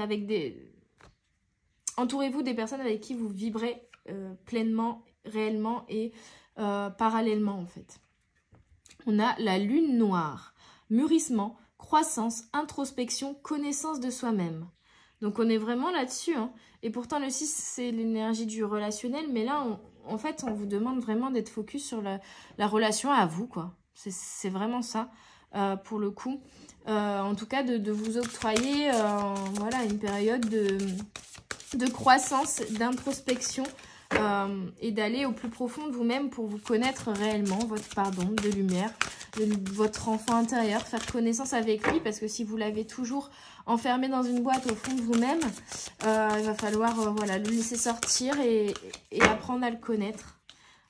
entourez-vous des personnes avec qui vous vibrez pleinement, réellement et parallèlement en fait. On a la lune noire, mûrissement, croissance, introspection, connaissance de soi-même. Donc on est vraiment là-dessus, hein. Et pourtant le 6 c'est l'énergie du relationnel, mais là en fait on vous demande vraiment d'être focus sur la relation à vous, quoi. C'est vraiment ça pour le coup. En tout cas de vous octroyer voilà, une période de croissance, d'introspection et d'aller au plus profond de vous-même pour vous connaître réellement, votre pardon, de lumière, votre enfant intérieur, faire connaissance avec lui, parce que si vous l'avez toujours enfermé dans une boîte au fond de vous-même, il va falloir voilà, le laisser sortir et apprendre à le connaître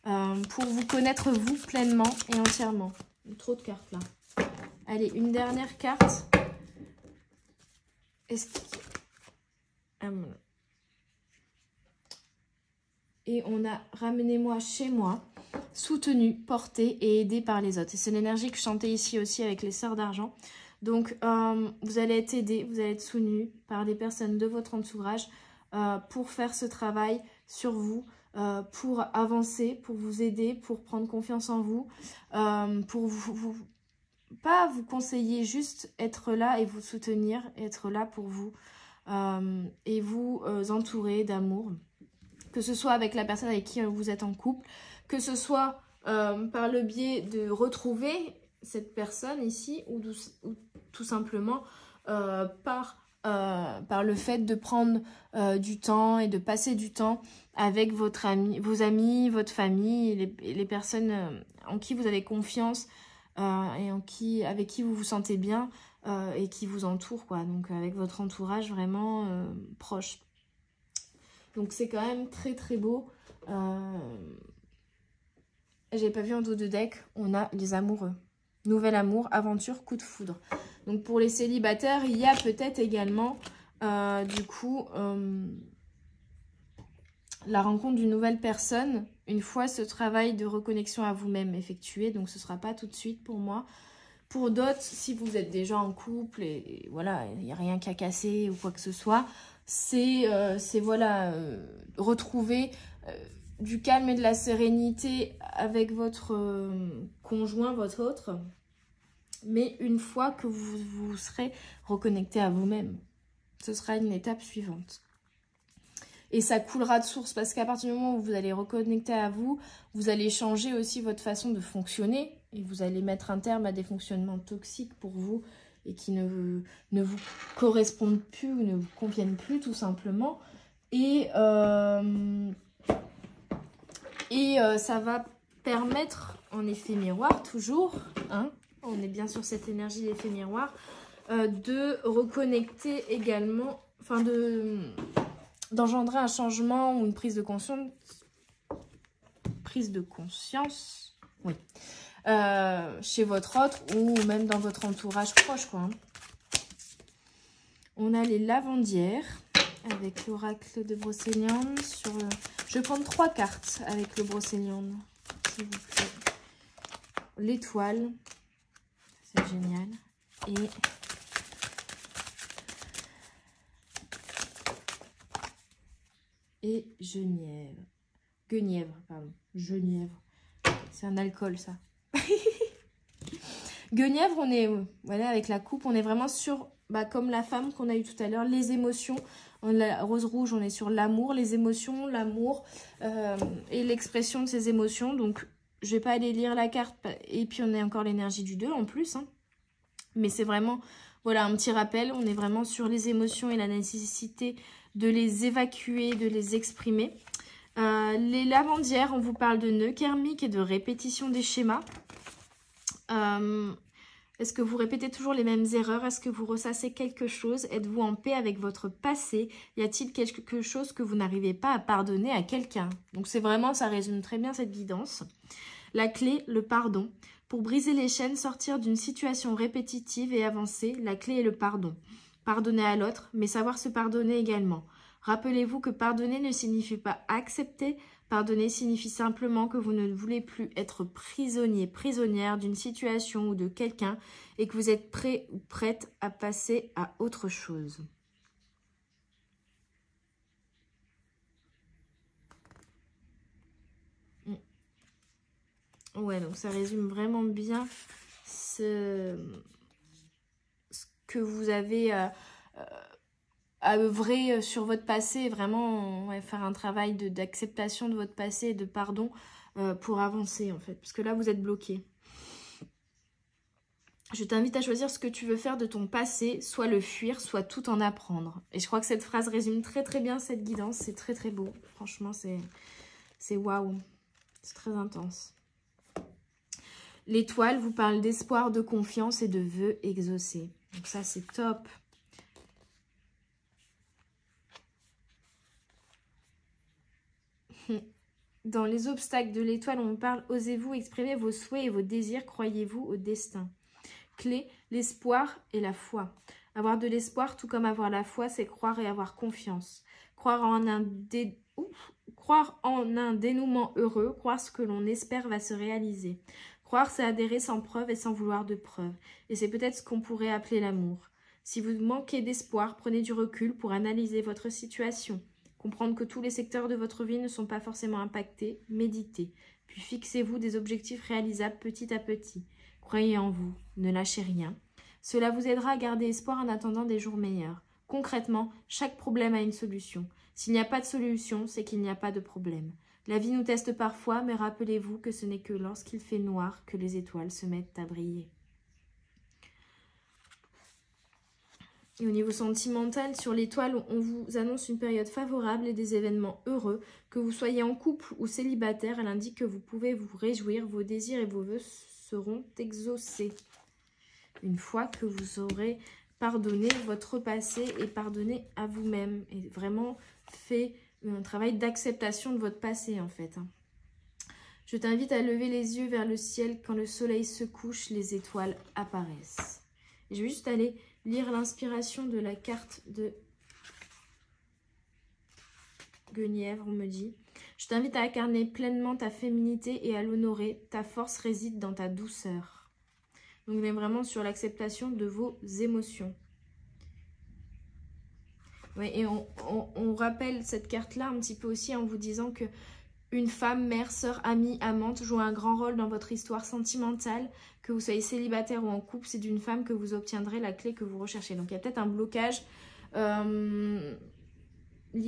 pour vous connaître vous pleinement et entièrement. Trop de cartes là. Allez, une dernière carte. Et on a ramenez-moi chez moi, soutenu, porté et aidé par les autres. Et c'est l'énergie que je chantais ici aussi avec les sœurs d'argent. Donc, vous allez être aidé, vous allez être soutenu par des personnes de votre entourage pour faire ce travail sur vous, pour avancer, pour vous aider, pour prendre confiance en vous, pour pas vous conseiller, juste être là et vous soutenir, être là pour vous et vous entourer d'amour, que ce soit avec la personne avec qui vous êtes en couple, que ce soit par le biais de retrouver cette personne ici ou tout simplement par le fait de prendre du temps et de passer du temps avec vos amis, votre famille, les personnes en qui vous avez confiance et avec qui vous vous sentez bien et qui vous entourent, quoi. Donc avec votre entourage vraiment proche. Donc c'est quand même très très beau. J'ai pas vu en dos de deck, on a les amoureux. Nouvel amour, aventure, coup de foudre. Donc pour les célibataires, il y a peut-être également du coup la rencontre d'une nouvelle personne une fois ce travail de reconnexion à vous-même effectué. Donc ce sera pas tout de suite pour moi. Pour d'autres, si vous êtes déjà en couple et voilà, il n'y a rien qu'à casser ou quoi que ce soit, c'est voilà, retrouver du calme et de la sérénité avec votre conjoint, votre autre, mais une fois que vous serez reconnecté à vous-même. Ce sera une étape suivante. Et ça coulera de source parce qu'à partir du moment où vous allez reconnecter à vous, vous allez changer aussi votre façon de fonctionner et vous allez mettre un terme à des fonctionnements toxiques pour vous et qui ne vous correspondent plus ou ne vous conviennent plus tout simplement. Et ça va permettre, en effet miroir toujours, hein, on est bien sur cette énergie d'effet miroir, de reconnecter également, enfin d'engendrer un changement ou une prise de conscience, oui, chez votre autre ou même dans votre entourage proche, quoi. On a les lavandières avec l'oracle de Brocéliande. Je vais prendre 3 cartes avec le Brocéliande, s'il vous plaît. L'étoile, c'est génial. Et Guenièvre, pardon. Genièvre. C'est un alcool, ça. Guenièvre, on est, voilà, avec la coupe, on est vraiment sur, comme la femme qu'on a eu tout à l'heure, les émotions. La rose rouge, on est sur l'amour, les émotions, l'amour et l'expression de ces émotions. Donc, je vais pas aller lire la carte. Et puis, on a encore l'énergie du 2 en plus. Hein. Mais c'est vraiment, voilà, un petit rappel. On est vraiment sur les émotions et la nécessité de les évacuer, de les exprimer. Les lavandières, on vous parle de nœuds karmiques et de répétition des schémas. Est-ce que vous répétez toujours les mêmes erreurs? Est-ce que vous ressassez quelque chose? Êtes-vous en paix avec votre passé? Y a-t-il quelque chose que vous n'arrivez pas à pardonner à quelqu'un? Donc c'est vraiment, ça résume très bien cette guidance. La clé, le pardon. Pour briser les chaînes, sortir d'une situation répétitive et avancer, la clé est le pardon. Pardonner à l'autre, mais savoir se pardonner également. Rappelez-vous que pardonner ne signifie pas accepter. Pardonner signifie simplement que vous ne voulez plus être prisonnier, prisonnière d'une situation ou de quelqu'un et que vous êtes prêt ou prête à passer à autre chose. Ouais, donc ça résume vraiment bien ce que vous avez à œuvrer sur votre passé, vraiment faire un travail d'acceptation de votre passé et de pardon pour avancer en fait, parce que là vous êtes bloqué. Je t'invite à choisir ce que tu veux faire de ton passé, soit le fuir, soit tout en apprendre. Et je crois que cette phrase résume très très bien cette guidance, c'est très très beau, franchement c'est waouh, c'est très intense. L'étoile vous parle d'espoir, de confiance et de vœux exaucés, donc ça c'est top. Dans les obstacles de l'étoile, on parle, osez-vous exprimer vos souhaits et vos désirs, croyez-vous au destin. Clé, l'espoir et la foi. Avoir de l'espoir, tout comme avoir la foi, c'est croire et avoir confiance. Croire en un dénouement heureux, croire ce que l'on espère va se réaliser. Croire, c'est adhérer sans preuve et sans vouloir de preuve. Et c'est peut-être ce qu'on pourrait appeler l'amour. Si vous manquez d'espoir, prenez du recul pour analyser votre situation. Comprendre que tous les secteurs de votre vie ne sont pas forcément impactés, méditez. Puis fixez-vous des objectifs réalisables petit à petit. Croyez en vous, ne lâchez rien. Cela vous aidera à garder espoir en attendant des jours meilleurs. Concrètement, chaque problème a une solution. S'il n'y a pas de solution, c'est qu'il n'y a pas de problème. La vie nous teste parfois, mais rappelez-vous que ce n'est que lorsqu'il fait noir que les étoiles se mettent à briller. Et au niveau sentimental, sur l'étoile, on vous annonce une période favorable et des événements heureux. Que vous soyez en couple ou célibataire, elle indique que vous pouvez vous réjouir, vos désirs et vos vœux seront exaucés. Une fois que vous aurez pardonné votre passé et pardonné à vous-même. Et vraiment fait un travail d'acceptation de votre passé en fait. Je t'invite à lever les yeux vers le ciel. Quand le soleil se couche, les étoiles apparaissent. Et je vais juste aller lire l'inspiration de la carte de Guenièvre, on me dit. Je t'invite à incarner pleinement ta féminité et à l'honorer. Ta force réside dans ta douceur. Donc on est vraiment sur l'acceptation de vos émotions. Oui, et on rappelle cette carte-là un petit peu aussi en vous disant que une femme, mère, sœur, amie, amante joue un grand rôle dans votre histoire sentimentale. Que vous soyez célibataire ou en couple, c'est d'une femme que vous obtiendrez la clé que vous recherchez. Donc il y a peut-être un blocage lié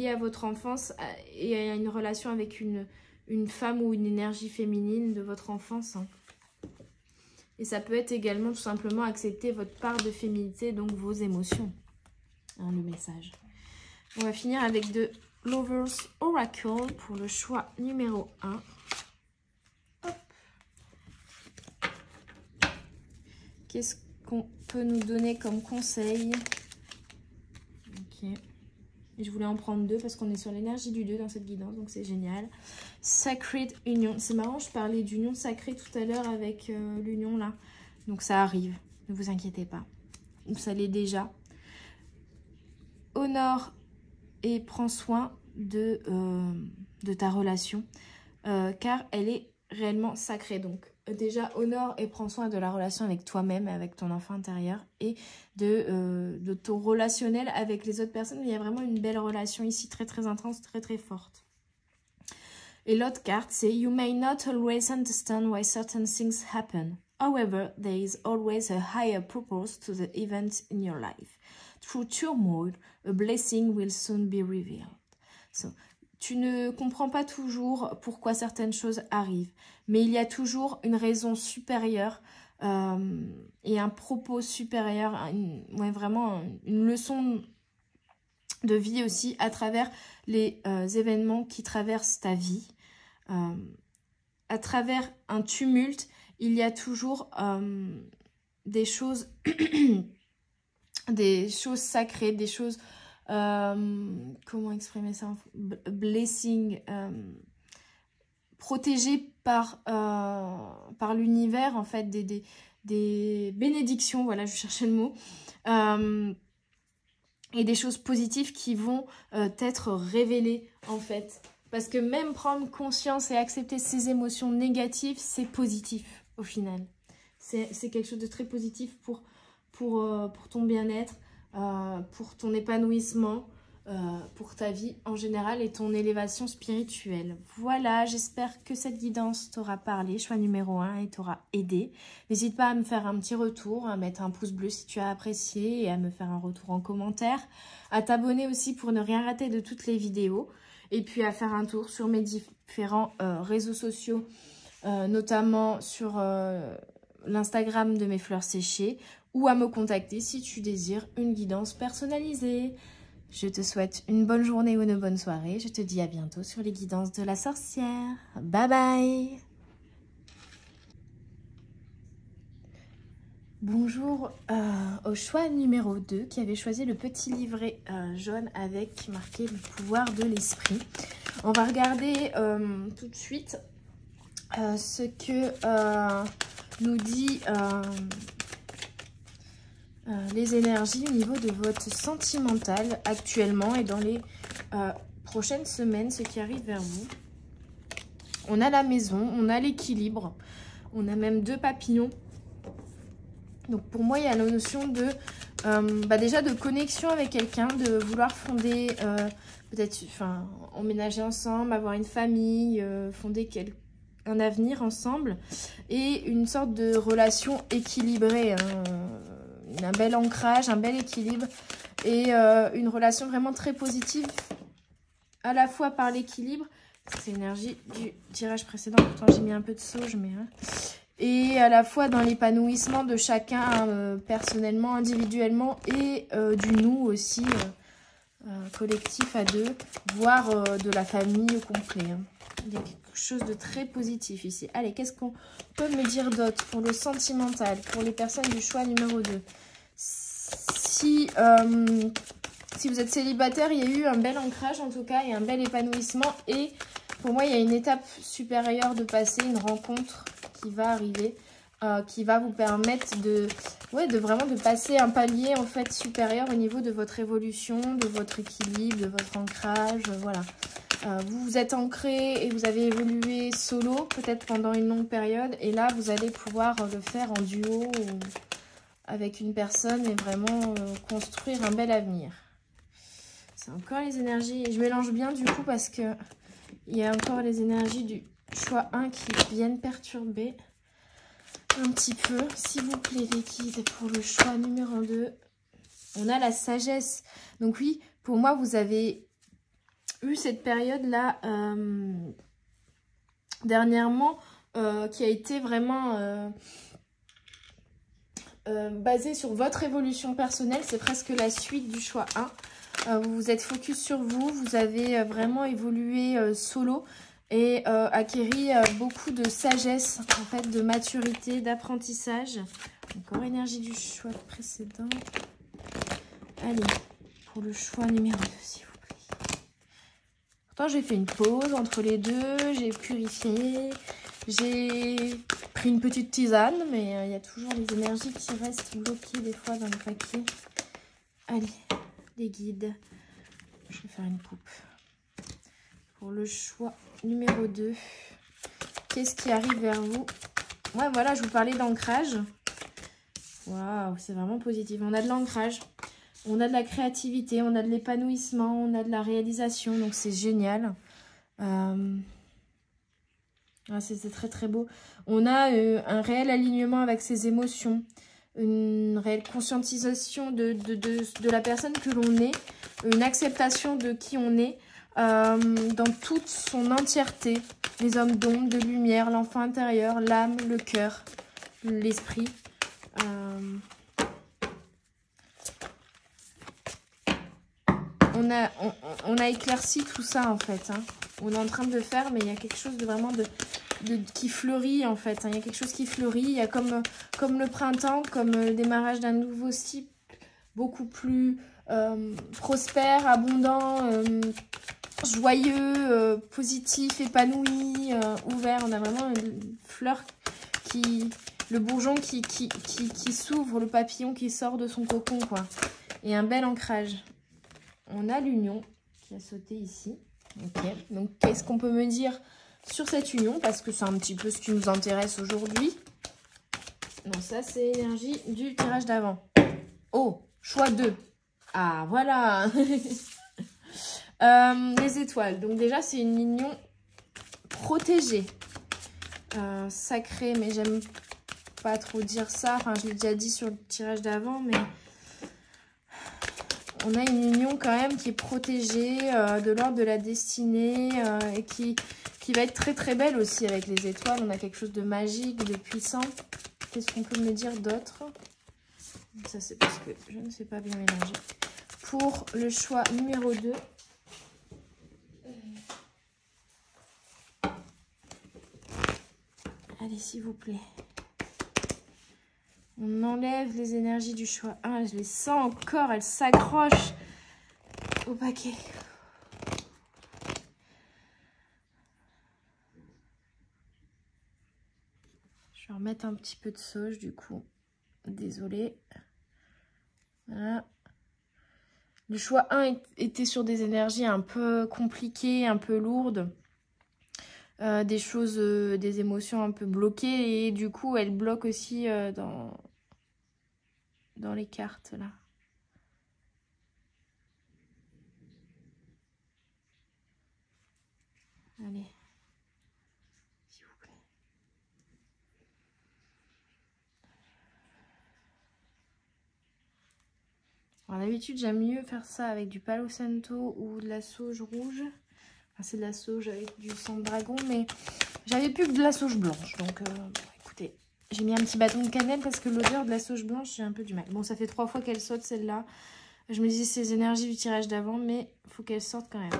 à votre enfance et à une relation avec une femme ou une énergie féminine de votre enfance. Hein. Et ça peut être également tout simplement accepter votre part de féminité, donc vos émotions. Hein, le message. On va finir avec de Lovers Oracle pour le choix numéro 1. Qu'est-ce qu'on peut nous donner comme conseil? Ok. Et je voulais en prendre 2 parce qu'on est sur l'énergie du 2 dans cette guidance, donc c'est génial. Sacred Union. C'est marrant, je parlais d'union sacrée tout à l'heure avec l'union là. Donc ça arrive, ne vous inquiétez pas. Ça l'est déjà. Honore et prends soin de ta relation car elle est réellement sacrée. Donc déjà honore et prends soin de la relation avec toi-même, avec ton enfant intérieur et de ton relationnel avec les autres personnes. Il y a vraiment une belle relation ici, très très intense, très très forte. Et l'autre carte c'est You may not always understand why certain things happen. However, there is always a higher purpose to the events in your life. Through turmoil, a blessing will soon be revealed. So, tu ne comprends pas toujours pourquoi certaines choses arrivent, mais il y a toujours une raison supérieure et un propos supérieur, vraiment une leçon de vie aussi à travers les événements qui traversent ta vie. À travers un tumulte, il y a toujours des choses sacrées, des choses, comment exprimer ça, blessing, protégées par l'univers, en fait, des bénédictions, voilà, je cherchais le mot, et des choses positives qui vont être révélées, en fait. Parce que même prendre conscience et accepter ces émotions négatives, c'est positif, au final. C'est quelque chose de très positif pour ton bien-être, pour ton épanouissement, pour ta vie en général et ton élévation spirituelle. Voilà, j'espère que cette guidance t'aura parlé, choix numéro 1, et t'aura aidé. N'hésite pas à me faire un petit retour, à mettre un pouce bleu si tu as apprécié et à me faire un retour en commentaire, à t'abonner aussi pour ne rien rater de toutes les vidéos et puis à faire un tour sur mes différents réseaux sociaux, notamment sur l'Instagram de mes fleurs séchées, ou à me contacter si tu désires une guidance personnalisée. Je te souhaite une bonne journée ou une bonne soirée. Je te dis à bientôt sur les guidances de la sorcière. Bye bye. Bonjour au choix numéro 2 qui avait choisi le petit livret jaune avec marqué le pouvoir de l'esprit. On va regarder tout de suite ce que nous dit les énergies au niveau de votre sentimental actuellement et dans les prochaines semaines, ce qui arrive vers vous. On a la maison, on a l'équilibre, On a même 2 papillons. Donc pour moi, il y a la notion de déjà de connexion avec quelqu'un, de vouloir fonder, peut-être emménager ensemble, avoir une famille, fonder un avenir ensemble. Et une sorte de relation équilibrée, hein, un bel ancrage, un bel équilibre. Et une relation vraiment très positive, à la fois par l'équilibre. C'est l'énergie du tirage précédent, pourtant j'ai mis un peu de sauge, mais... Hein, et à la fois dans l'épanouissement de chacun personnellement, individuellement et du nous aussi, collectif à 2, voire de la famille au complet. Hein. Il y a quelque chose de très positif ici. Allez, qu'est-ce qu'on peut me dire d'autre pour le sentimental, pour les personnes du choix numéro 2? Si vous êtes célibataire, il y a eu un bel ancrage en tout cas et un bel épanouissement. Et pour moi, il y a une étape supérieure de passer, une rencontre qui va arriver, qui va vous permettre de vraiment de passer un palier en fait supérieur au niveau de votre évolution, de votre équilibre, de votre ancrage, voilà. Vous vous êtes ancré et vous avez évolué solo, peut-être pendant une longue période, et là vous allez pouvoir le faire en duo ou avec une personne et vraiment construire un bel avenir. C'est encore les énergies, je mélange bien du coup parce que il y a encore les énergies du choix 1 qui viennent perturber un petit peu. S'il vous plaît les guides, pour le choix numéro 2, on a la sagesse. Donc oui, pour moi, vous avez eu cette période-là dernièrement qui a été vraiment basée sur votre évolution personnelle. C'est presque la suite du choix 1. Vous vous êtes focus sur vous, vous avez vraiment évolué solo. Et acquérir beaucoup de sagesse, en fait, de maturité, d'apprentissage. Encore énergie du choix précédent. Allez, pour le choix numéro 2, s'il vous plaît. Pourtant, j'ai fait une pause entre les deux, j'ai purifié, j'ai pris une petite tisane, mais il y a toujours les énergies qui restent bloquées des fois dans le paquet. Allez, les guides. Je vais faire une coupe. Pour le choix numéro 2, qu'est-ce qui arrive vers vous? Ouais, voilà, je vous parlais d'ancrage. Waouh, c'est vraiment positif. On a de l'ancrage, on a de la créativité, on a de l'épanouissement, on a de la réalisation, donc c'est génial. C'est très très beau. On a un réel alignement avec ses émotions, une réelle conscientisation de la personne que l'on est, une acceptation de qui on est, dans toute son entièreté, les hommes d'ombre, de lumière, l'enfant intérieur, l'âme, le cœur, l'esprit. On a éclairci tout ça en fait. Hein. On est en train de le faire, mais il y a quelque chose de vraiment qui fleurit en fait. Hein. Il y a quelque chose qui fleurit. Il y a comme le printemps, comme le démarrage d'un nouveau cycle, beaucoup plus prospère, abondant, joyeux, positif, épanoui, ouvert. On a vraiment une fleur le bourgeon qui s'ouvre, le papillon qui sort de son cocon, quoi. Et un bel ancrage. On a l'union qui a sauté ici. Ok. Donc, qu'est-ce qu'on peut me dire sur cette union? Parce que c'est un petit peu ce qui nous intéresse aujourd'hui. Non, ça, c'est l'énergie du tirage d'avant. Oh, choix 2. Ah, voilà. Les étoiles. Donc, déjà, c'est une union protégée. Sacrée, mais j'aime pas trop dire ça. Enfin, je l'ai déjà dit sur le tirage d'avant, mais... On a une union quand même qui est protégée, de l'ordre de la destinée, et qui va être très très belle aussi avec les étoiles. On a quelque chose de magique, de puissant. Qu'est-ce qu'on peut me dire d'autre? Ça c'est parce que je ne sais pas bien mélanger. Pour le choix numéro 2. Allez, s'il vous plaît. On enlève les énergies du choix 1. Je les sens encore, elles s'accrochent au paquet. Je vais remettre un petit peu de sauge du coup. Désolée. Voilà. Le choix 1 était sur des énergies un peu compliquées, un peu lourdes. des choses, des émotions un peu bloquées. Et du coup, elle bloque aussi dans les cartes, là. Allez. S'il vous plaît. Alors, d'habitude, j'aime mieux faire ça avec du Palo Santo ou de la sauge rouge. Enfin, c'est de la sauge avec du sang de dragon, mais j'avais plus que de la sauge blanche. Donc, écoutez, j'ai mis un petit bâton de cannelle parce que l'odeur de la sauge blanche, j'ai un peu du mal. Bon, ça fait 3 fois qu'elle saute, celle-là. Je me disais, c'est les énergies du tirage d'avant, mais il faut qu'elle sorte quand même.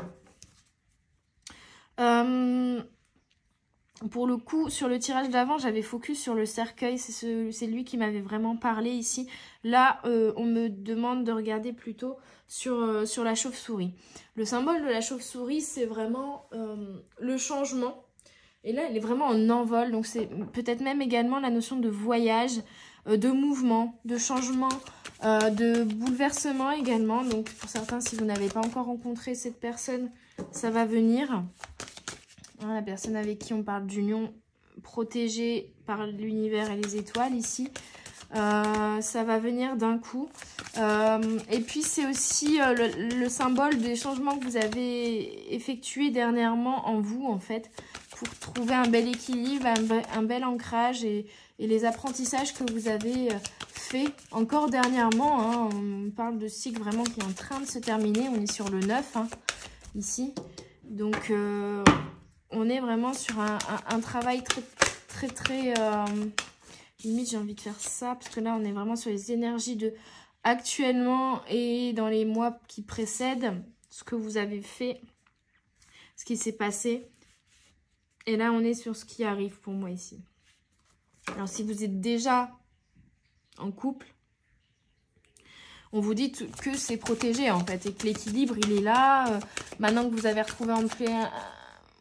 Pour le coup, sur le tirage d'avant, j'avais focus sur le cercueil. C'est lui qui m'avait vraiment parlé ici. Là, on me demande de regarder plutôt sur la chauve-souris. Le symbole de la chauve-souris, c'est vraiment le changement. Et là, elle est vraiment en envol. Donc, c'est peut-être même également la notion de voyage, de mouvement, de changement, de bouleversement également. Donc, pour certains, si vous n'avez pas encore rencontré cette personne, ça va venir. La personne avec qui on parle d'union protégée par l'univers et les étoiles ici. Ça va venir d'un coup. Et puis c'est aussi le symbole des changements que vous avez effectués dernièrement en vous en fait. Pour trouver un bel équilibre, un bel ancrage et les apprentissages que vous avez fait encore dernièrement. Hein, on parle de cycle vraiment qui est en train de se terminer. On est sur le 9 hein, ici. Donc... on est vraiment sur un travail très limite j'ai envie de faire ça parce que là on est vraiment sur les énergies de actuellement et dans les mois qui précèdent ce que vous avez fait, ce qui s'est passé, et là on est sur ce qui arrive pour moi ici. Alors si vous êtes déjà en couple, on vous dit que c'est protégé en fait et que l'équilibre il est là. Maintenant que vous avez retrouvé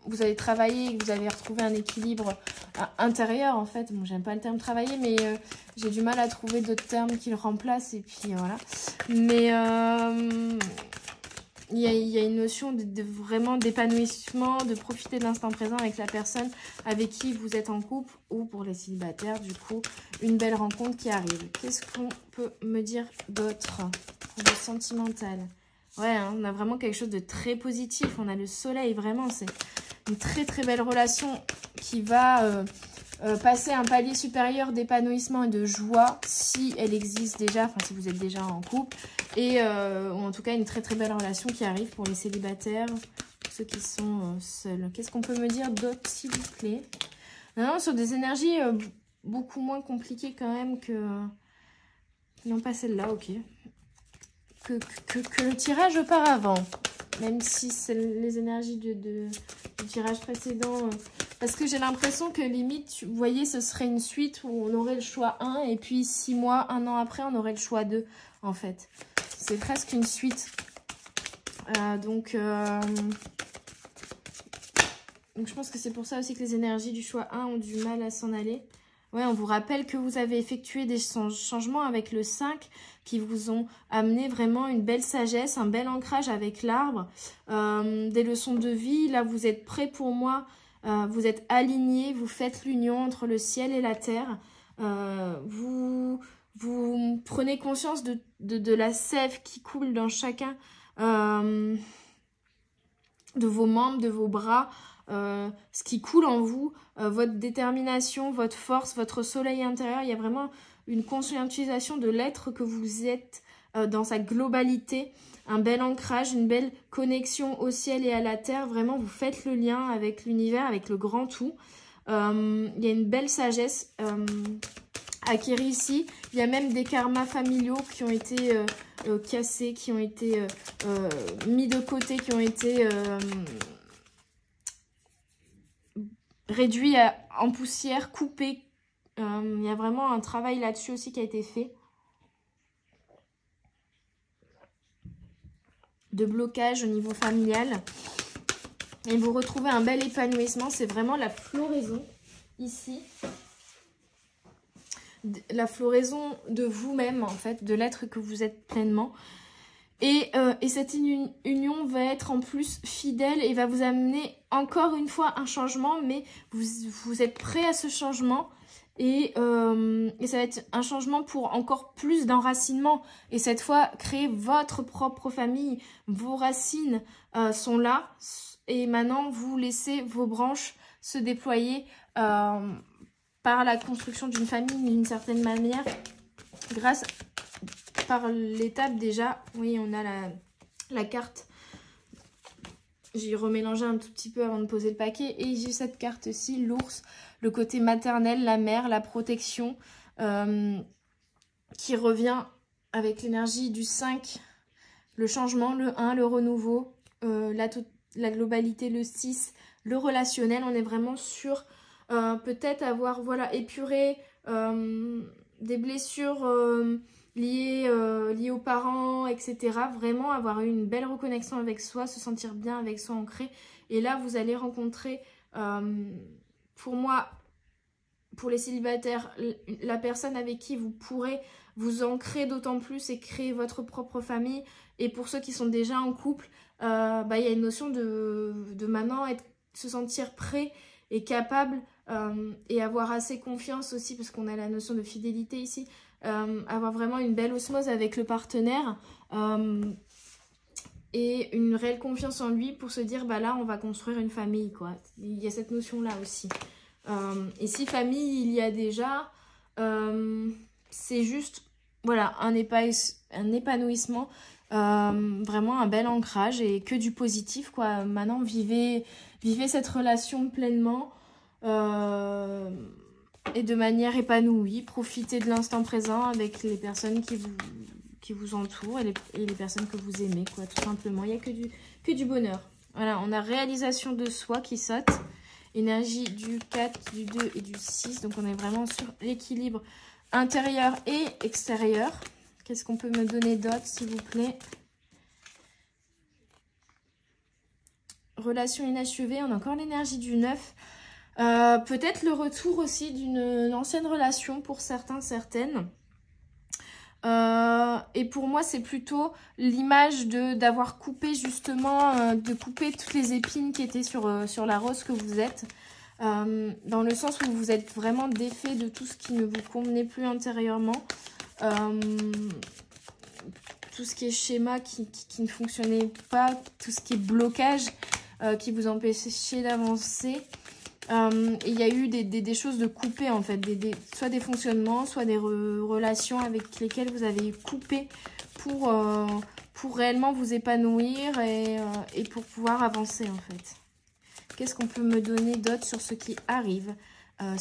vous avez travaillé et que vous avez retrouvé un équilibre intérieur, en fait. Bon, j'aime pas le terme travailler, mais j'ai du mal à trouver d'autres termes qui le remplacent. Et puis, voilà. Mais il y a une notion vraiment d'épanouissement, de profiter de l'instant présent avec la personne avec qui vous êtes en couple. Ou pour les célibataires, du coup, une belle rencontre qui arrive. Qu'est-ce qu'on peut me dire d'autre pour le sentimental? Ouais, hein, on a vraiment quelque chose de très positif. On a le soleil, vraiment, c'est... une très belle relation qui va passer un palier supérieur d'épanouissement et de joie si elle existe déjà, enfin si vous êtes déjà en couple. Et en tout cas une très belle relation qui arrive pour les célibataires, pour ceux qui sont seuls. Qu'est-ce qu'on peut me dire d'autre s'il vous plaît? Non, sur des énergies beaucoup moins compliquées quand même que... non pas celle-là, ok. Que le tirage auparavant. Même si c'est les énergies du tirage précédent. Parce que j'ai l'impression que limite, vous voyez, ce serait une suite où on aurait le choix 1. Et puis 6 mois, 1 an après, on aurait le choix 2, en fait. C'est presque une suite. Donc je pense que c'est pour ça aussi que les énergies du choix 1 ont du mal à s'en aller. Ouais, on vous rappelle que vous avez effectué des changements avec le 5 qui vous ont amené vraiment une belle sagesse, un bel ancrage avec l'arbre, des leçons de vie. Là, vous êtes prêts pour moi, vous êtes alignés, vous faites l'union entre le ciel et la terre. Vous prenez conscience de la sève qui coule dans chacun de vos membres, de vos bras. Ce qui coule en vous, votre détermination, votre force, votre soleil intérieur. Il y a vraiment une conscientisation de l'être que vous êtes dans sa globalité, un bel ancrage, une belle connexion au ciel et à la terre. Vraiment, vous faites le lien avec l'univers, avec le grand tout. Il y a une belle sagesse acquérie ici. Il y a même des karmas familiaux qui ont été cassés, qui ont été mis de côté, qui ont été... réduit en poussière, coupé. Il y a vraiment un travail là-dessus aussi qui a été fait. De blocage au niveau familial. Et vous retrouvez un bel épanouissement. C'est vraiment la floraison ici. La floraison de vous-même, en fait, de l'être que vous êtes pleinement. Et cette union va être en plus fidèle et va vous amener encore une fois un changement, mais vous êtes prêt à ce changement. Et ça va être un changement pour encore plus d'enracinement. Et cette fois, créer votre propre famille. Vos racines sont là. Et maintenant, vous laissez vos branches se déployer par la construction d'une famille d'une certaine manière. Grâce par l'étape déjà. Oui, on a la carte. J'ai remélangé un tout petit peu avant de poser le paquet. Et j'ai cette carte-ci, l'ours. Le côté maternel, la mère, la protection. Qui revient avec l'énergie du 5. Le changement, le 1, le renouveau. La globalité, le 6. Le relationnel. On est vraiment sur peut-être avoir épuré des blessures liées aux parents, etc. Vraiment avoir eu une belle reconnexion avec soi, se sentir bien avec soi ancré. Et là, vous allez rencontrer, pour moi, pour les célibataires, la personne avec qui vous pourrez vous ancrer d'autant plus et créer votre propre famille. Et pour ceux qui sont déjà en couple, y a une notion de maintenant se sentir prêt et capable et avoir assez confiance aussi, parce qu'on a la notion de fidélité ici. Avoir vraiment une belle osmose avec le partenaire et une réelle confiance en lui pour se dire là on va construire une famille quoi. Il y a cette notion là aussi et si famille il y a déjà, c'est juste voilà un épanouissement, vraiment un bel ancrage et que du positif quoi. Maintenant vivez cette relation pleinement et de manière épanouie, profitez de l'instant présent avec les personnes qui vous entourent et les personnes que vous aimez, quoi, tout simplement. Il n'y a que du bonheur. Voilà, on a réalisation de soi qui saute, énergie du 4, du 2 et du 6. Donc on est vraiment sur l'équilibre intérieur et extérieur. Qu'est-ce qu'on peut me donner d'autre, s'il vous plaît? Relation inachevée, on a encore l'énergie du 9. Peut-être le retour aussi d'une ancienne relation pour certains, certaines. Et pour moi, c'est plutôt l'image d'avoir coupé justement, de couper toutes les épines qui étaient sur la rose que vous êtes. Dans le sens où vous êtes vraiment défait de tout ce qui ne vous convenait plus intérieurement. Tout ce qui est schéma qui ne fonctionnait pas, tout ce qui est blocage qui vous empêchait d'avancer. Il y a eu des choses de coupées en fait, soit des fonctionnements, soit des relations avec lesquelles vous avez coupé pour réellement vous épanouir et pour pouvoir avancer en fait. Qu'est-ce qu'on peut me donner d'autre sur ce qui arrive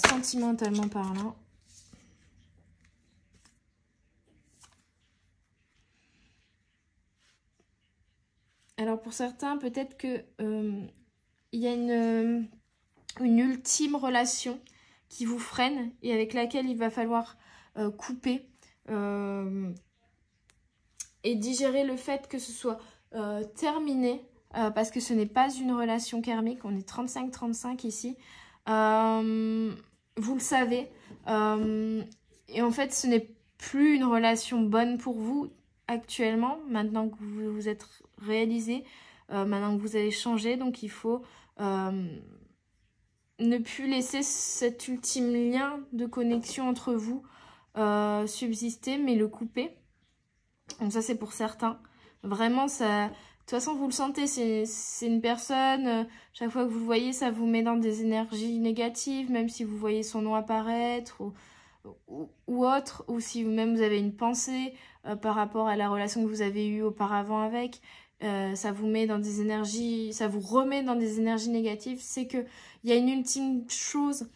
sentimentalement parlant? Alors pour certains, peut-être que il y a une ultime relation qui vous freine et avec laquelle il va falloir couper et digérer le fait que ce soit terminé parce que ce n'est pas une relation karmique. On est 35-35 ici. Vous le savez. Et en fait, ce n'est plus une relation bonne pour vous actuellement, maintenant que vous vous êtes réalisé, maintenant que vous avez changé. Donc, il faut ne plus laisser cet ultime lien de connexion entre vous subsister, mais le couper. Donc ça, c'est pour certains. Vraiment, ça... De toute façon, vous le sentez, c'est une personne, chaque fois que vous le voyez, ça vous met dans des énergies négatives, même si vous voyez son nom apparaître ou autre, ou si vous-même vous avez une pensée par rapport à la relation que vous avez eue auparavant avec, ça vous met dans des énergies, ça vous remet dans des énergies négatives. C'est qu'il y a une ultime chose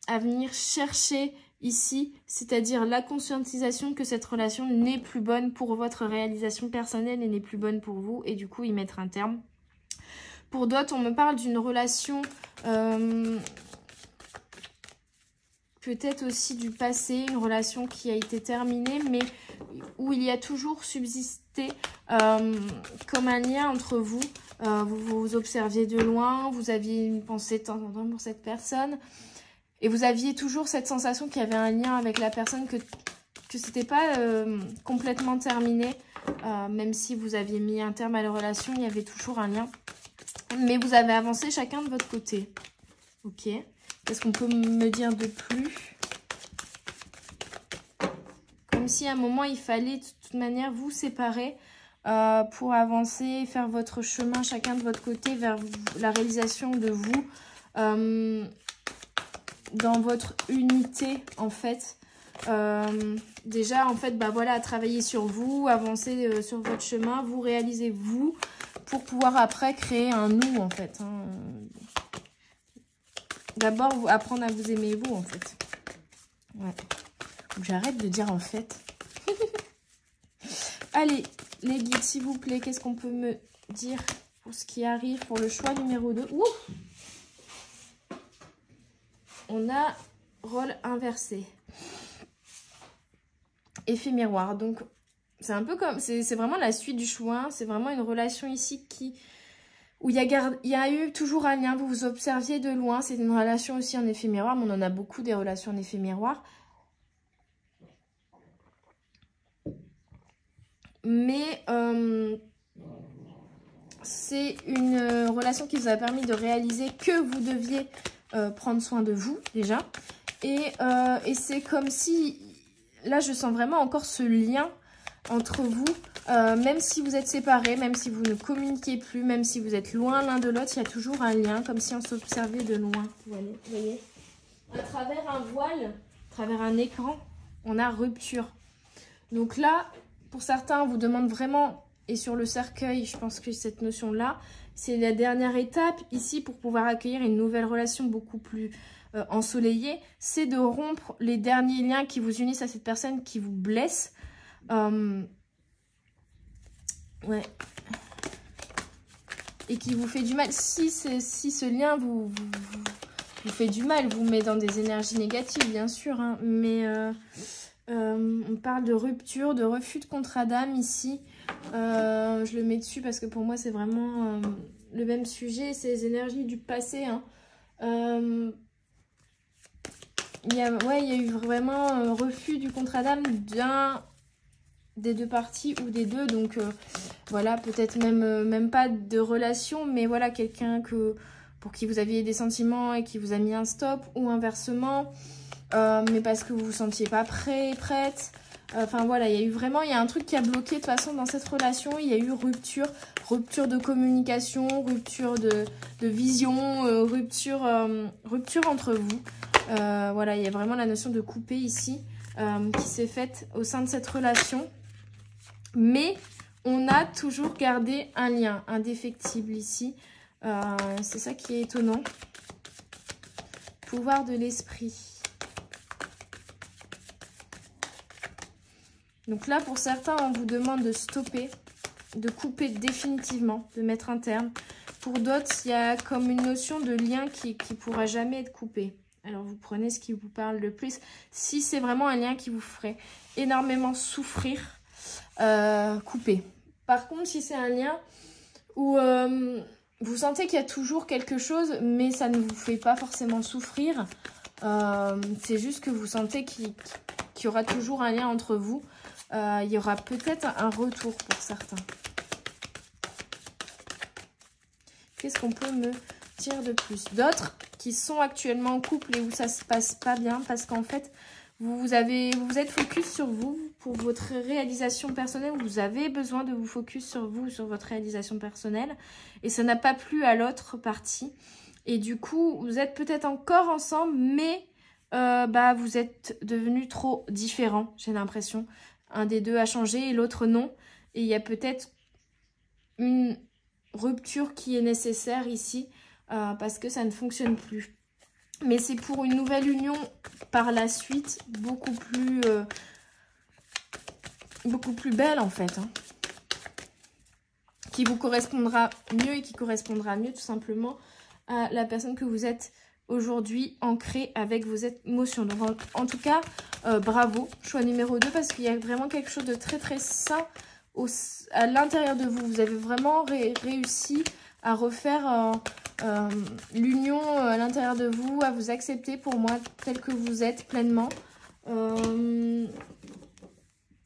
à venir chercher ici, c'est-à-dire la conscientisation que cette relation n'est plus bonne pour votre réalisation personnelle et n'est plus bonne pour vous, et du coup y mettre un terme. Pour d'autres, on me parle d'une relation peut-être aussi du passé, une relation qui a été terminée, mais où il y a toujours subsisté comme un lien entre vous. Vous vous observiez de loin, vous aviez une pensée de temps en temps pour cette personne, et vous aviez toujours cette sensation qu'il y avait un lien avec la personne, que que c'était pas complètement terminé. Même si vous aviez mis un terme à la relation, il y avait toujours un lien. Mais vous avez avancé chacun de votre côté. Ok. Qu'est-ce qu'on peut me dire de plus? Comme si à un moment, il fallait de toute manière vous séparer pour avancer, faire votre chemin chacun de votre côté vers la réalisation de vous dans votre unité en fait. Déjà en fait bah voilà, travailler sur vous, avancer sur votre chemin, vous réalisez vous pour pouvoir après créer un nous en fait, hein. D'abord apprendre à vous aimer vous en fait. Ouais. J'arrête de dire en fait. Allez les guides s'il vous plaît, qu'est-ce qu'on peut me dire pour ce qui arrive pour le choix numéro 2? Ouh, on a rôle inversé. Effet miroir. Donc, c'est un peu comme... C'est vraiment la suite du choix. C'est vraiment une relation ici où il y a eu toujours un lien. Vous vous observiez de loin. C'est une relation aussi en effet miroir. Mais on en a beaucoup des relations en effet miroir. Mais c'est une relation qui vous a permis de réaliser que vous deviez prendre soin de vous déjà. Et c'est comme si... Là, je sens vraiment encore ce lien entre vous. Même si vous êtes séparés, même si vous ne communiquez plus, même si vous êtes loin l'un de l'autre, il y a toujours un lien, comme si on s'observait de loin. Vous voyez, à travers un voile, à travers un écran, on a rupture. Donc là, pour certains, on vous demande vraiment, et sur le cercueil, je pense que cette notion-là, c'est la dernière étape ici pour pouvoir accueillir une nouvelle relation beaucoup plus... ensoleillé, c'est de rompre les derniers liens qui vous unissent à cette personne qui vous blesse. Ouais. Et qui vous fait du mal. Si ce lien vous fait du mal, vous met dans des énergies négatives, bien sûr. Hein, mais on parle de rupture, de refus de contrat d'âme ici. Je le mets dessus parce que pour moi, c'est vraiment le même sujet. C'est les énergies du passé. Hein. Il y a eu vraiment un refus du contrat d'âme d'un des deux parties ou des deux. Donc voilà, peut-être même pas de relation, mais voilà, quelqu'un pour qui vous aviez des sentiments et qui vous a mis un stop, ou inversement, mais parce que vous vous sentiez pas prête. Enfin voilà, il y a un truc qui a bloqué de toute façon dans cette relation. Il y a eu rupture de communication, rupture de vision, rupture entre vous. Voilà, il y a vraiment la notion de couper ici qui s'est faite au sein de cette relation. Mais on a toujours gardé un lien indéfectible ici. C'est ça qui est étonnant. Pouvoir de l'esprit. Donc là, pour certains, on vous demande de stopper, de couper définitivement, de mettre un terme. Pour d'autres, il y a comme une notion de lien qui ne pourra jamais être coupé. Alors, vous prenez ce qui vous parle le plus. Si c'est vraiment un lien qui vous ferait énormément souffrir, coupez. Par contre, si c'est un lien où vous sentez qu'il y a toujours quelque chose, mais ça ne vous fait pas forcément souffrir, c'est juste que vous sentez qu'il y aura toujours un lien entre vous, il y aura peut-être un retour pour certains. Qu'est-ce qu'on peut me dire de plus? D'autres qui sont actuellement en couple et où ça se passe pas bien parce qu'en fait vous êtes focus sur vous pour votre réalisation personnelle. Vous avez besoin de vous focus sur vous, sur votre réalisation personnelle, et ça n'a pas plu à l'autre partie, et du coup vous êtes peut-être encore ensemble, mais vous êtes devenus trop différents, j'ai l'impression. Un des deux a changé et l'autre non, et il y a peut-être une rupture qui est nécessaire ici parce que ça ne fonctionne plus. Mais c'est pour une nouvelle union par la suite, beaucoup plus belle en fait, hein, qui vous correspondra mieux et qui correspondra mieux tout simplement à la personne que vous êtes aujourd'hui, ancrée avec vos émotions. Donc en tout cas, bravo, choix numéro 2, parce qu'il y a vraiment quelque chose de très très sain à l'intérieur de vous. Vous avez vraiment réussi à refaire l'union à l'intérieur de vous, à vous accepter pour moi tel que vous êtes pleinement.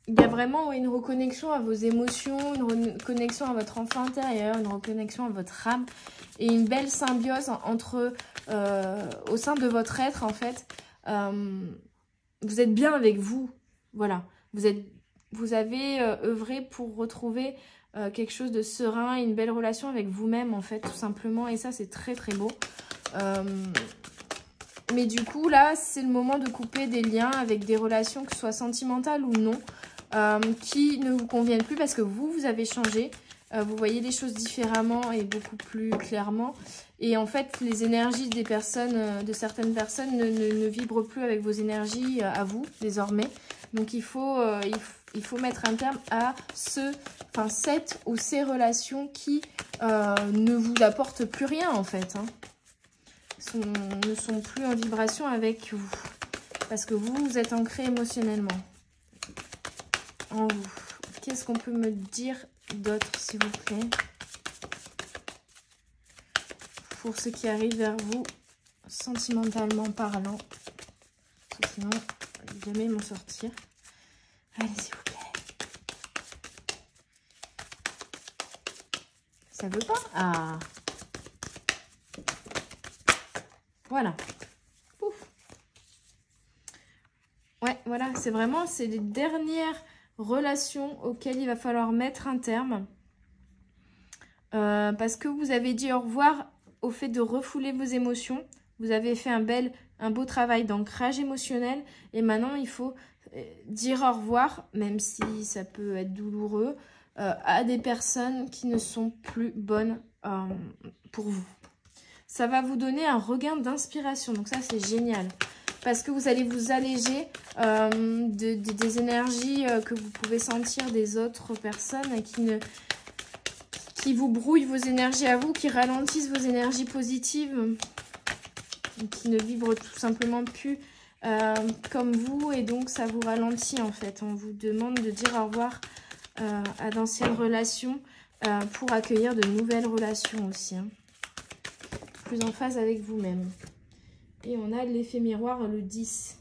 il y a vraiment une reconnexion à vos émotions, une reconnexion à votre enfant intérieur, une reconnexion à votre âme et une belle symbiose entre, au sein de votre être en fait. Vous êtes bien avec vous, voilà. Vous avez œuvré pour retrouver quelque chose de serein, une belle relation avec vous-même en fait, tout simplement. Et ça, c'est très très beau. Mais du coup, là, c'est le moment de couper des liens avec des relations, que ce soit sentimentales ou non, qui ne vous conviennent plus parce que vous avez changé. Vous voyez les choses différemment et beaucoup plus clairement. Et en fait, les énergies des personnes, de certaines personnes ne vibrent plus avec vos énergies à vous, désormais. Donc, il faut mettre un terme à cette ou ces relations qui ne vous apportent plus rien, en fait. Hein. Ne sont plus en vibration avec vous. Parce que vous êtes ancré émotionnellement en vous. Qu'est-ce qu'on peut me dire d'autre, s'il vous plaît, pour ce qui arrive vers vous, sentimentalement parlant. Parce que sinon, je vais jamais m'en sortir. Allez, s'il vous plaît. Ça veut pas? Ah. Voilà. Pouf. Ouais, voilà, c'est les dernières relations auxquelles il va falloir mettre un terme. Parce que vous avez dit au revoir au fait de refouler vos émotions. Vous avez fait un beau travail d'ancrage émotionnel. Et maintenant, il faut dire au revoir, même si ça peut être douloureux, à des personnes qui ne sont plus bonnes pour vous. Ça va vous donner un regain d'inspiration. Donc ça, c'est génial. Parce que vous allez vous alléger des énergies que vous pouvez sentir des autres personnes qui vous brouillent vos énergies à vous, qui ralentissent vos énergies positives, qui ne vibrent tout simplement plus comme vous. Et donc, ça vous ralentit en fait. On vous demande de dire au revoir à d'anciennes relations pour accueillir de nouvelles relations aussi. Hein. Plus en phase avec vous-même. Et on a l'effet miroir, le 10.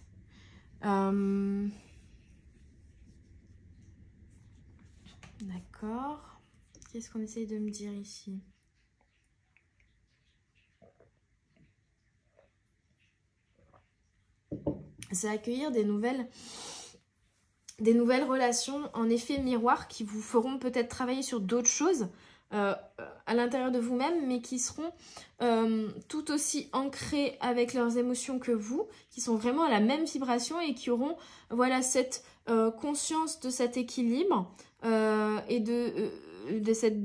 D'accord. Qu'est-ce qu'on essaye de me dire ici? C'est accueillir des nouvelles relations en effet miroir qui vous feront peut-être travailler sur d'autres choses à l'intérieur de vous-même, mais qui seront tout aussi ancrés avec leurs émotions que vous, qui sont vraiment à la même vibration et qui auront voilà, cette conscience de cet équilibre et de cette...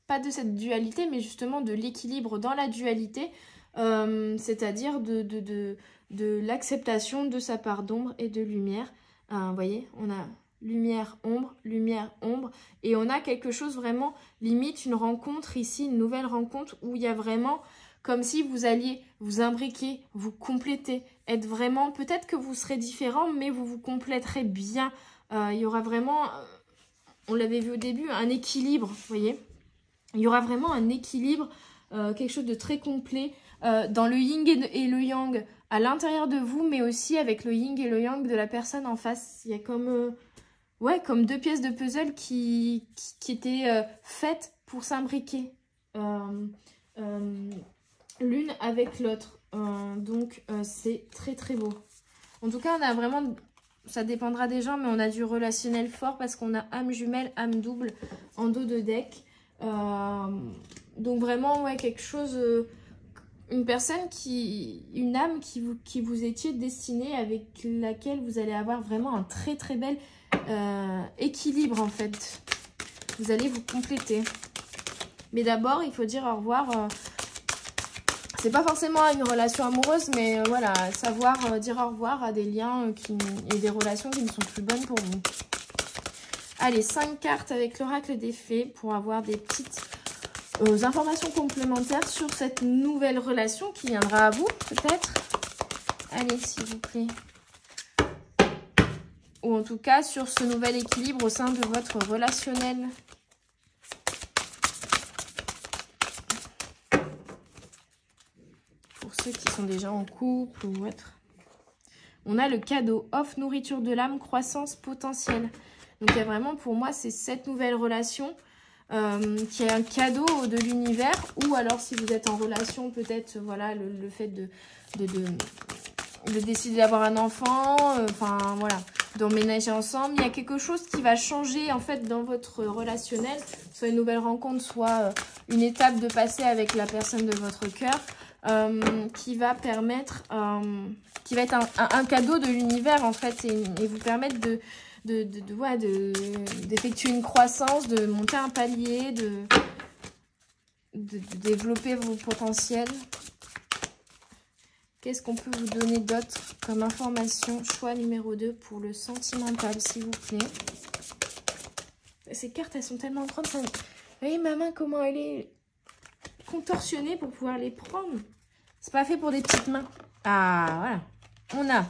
pas de cette dualité, mais justement de l'équilibre dans la dualité, c'est-à-dire de l'acceptation de sa part d'ombre et de lumière. Vous voyez, on a lumière, ombre, et on a quelque chose vraiment, limite une rencontre ici, une nouvelle rencontre où il y a vraiment comme si vous alliez vous imbriquer, vous compléter, être vraiment, peut-être que vous serez différents, mais vous vous compléterez bien. Il y aura vraiment, on l'avait vu au début, un équilibre, vous voyez. Il y aura vraiment un équilibre, quelque chose de très complet dans le yin et le yang à l'intérieur de vous, mais aussi avec le yin et le yang de la personne en face. Il y a comme, comme deux pièces de puzzle qui étaient faites pour s'imbriquer l'une avec l'autre. Donc, c'est très très beau. En tout cas, on a vraiment... Ça dépendra des gens, mais on a du relationnel fort parce qu'on a âme jumelle, âme double en dos de deck. Donc vraiment, ouais, quelque chose... une personne une âme qui vous étiez destinée, avec laquelle vous allez avoir vraiment un très très bel équilibre en fait. Vous allez vous compléter. Mais d'abord, il faut dire au revoir. C'est pas forcément une relation amoureuse, mais voilà, savoir dire au revoir à des liens et des relations qui ne sont plus bonnes pour vous. Allez, 5 cartes avec l'oracle des fées pour avoir des petites informations complémentaires sur cette nouvelle relation qui viendra à vous, peut-être. Allez, s'il vous plaît. Ou en tout cas, sur ce nouvel équilibre au sein de votre relationnel. Pour ceux qui sont déjà en couple ou autre. on a le cadeau, offre nourriture de l'âme, croissance potentielle. Donc il y a vraiment pour moi c'est cette nouvelle relation qui est un cadeau de l'univers, ou alors si vous êtes en relation peut-être voilà le fait de décider d'avoir un enfant, enfin voilà, d'emménager ensemble. Il y a quelque chose qui va changer en fait dans votre relationnel, soit une nouvelle rencontre, soit une étape de passer avec la personne de votre cœur, qui va permettre, qui va être un cadeau de l'univers en fait, et vous permettre d'effectuer une croissance, de monter un palier, de développer vos potentiels. Qu'est-ce qu'on peut vous donner d'autre comme information? Choix numéro 2 pour le sentimental, s'il vous plaît. Ces cartes, elles sont tellement grandes. Ça... Vous voyez ma main, comment elle est contorsionnée pour pouvoir les prendre. C'est pas fait pour des petites mains. Ah, voilà. On a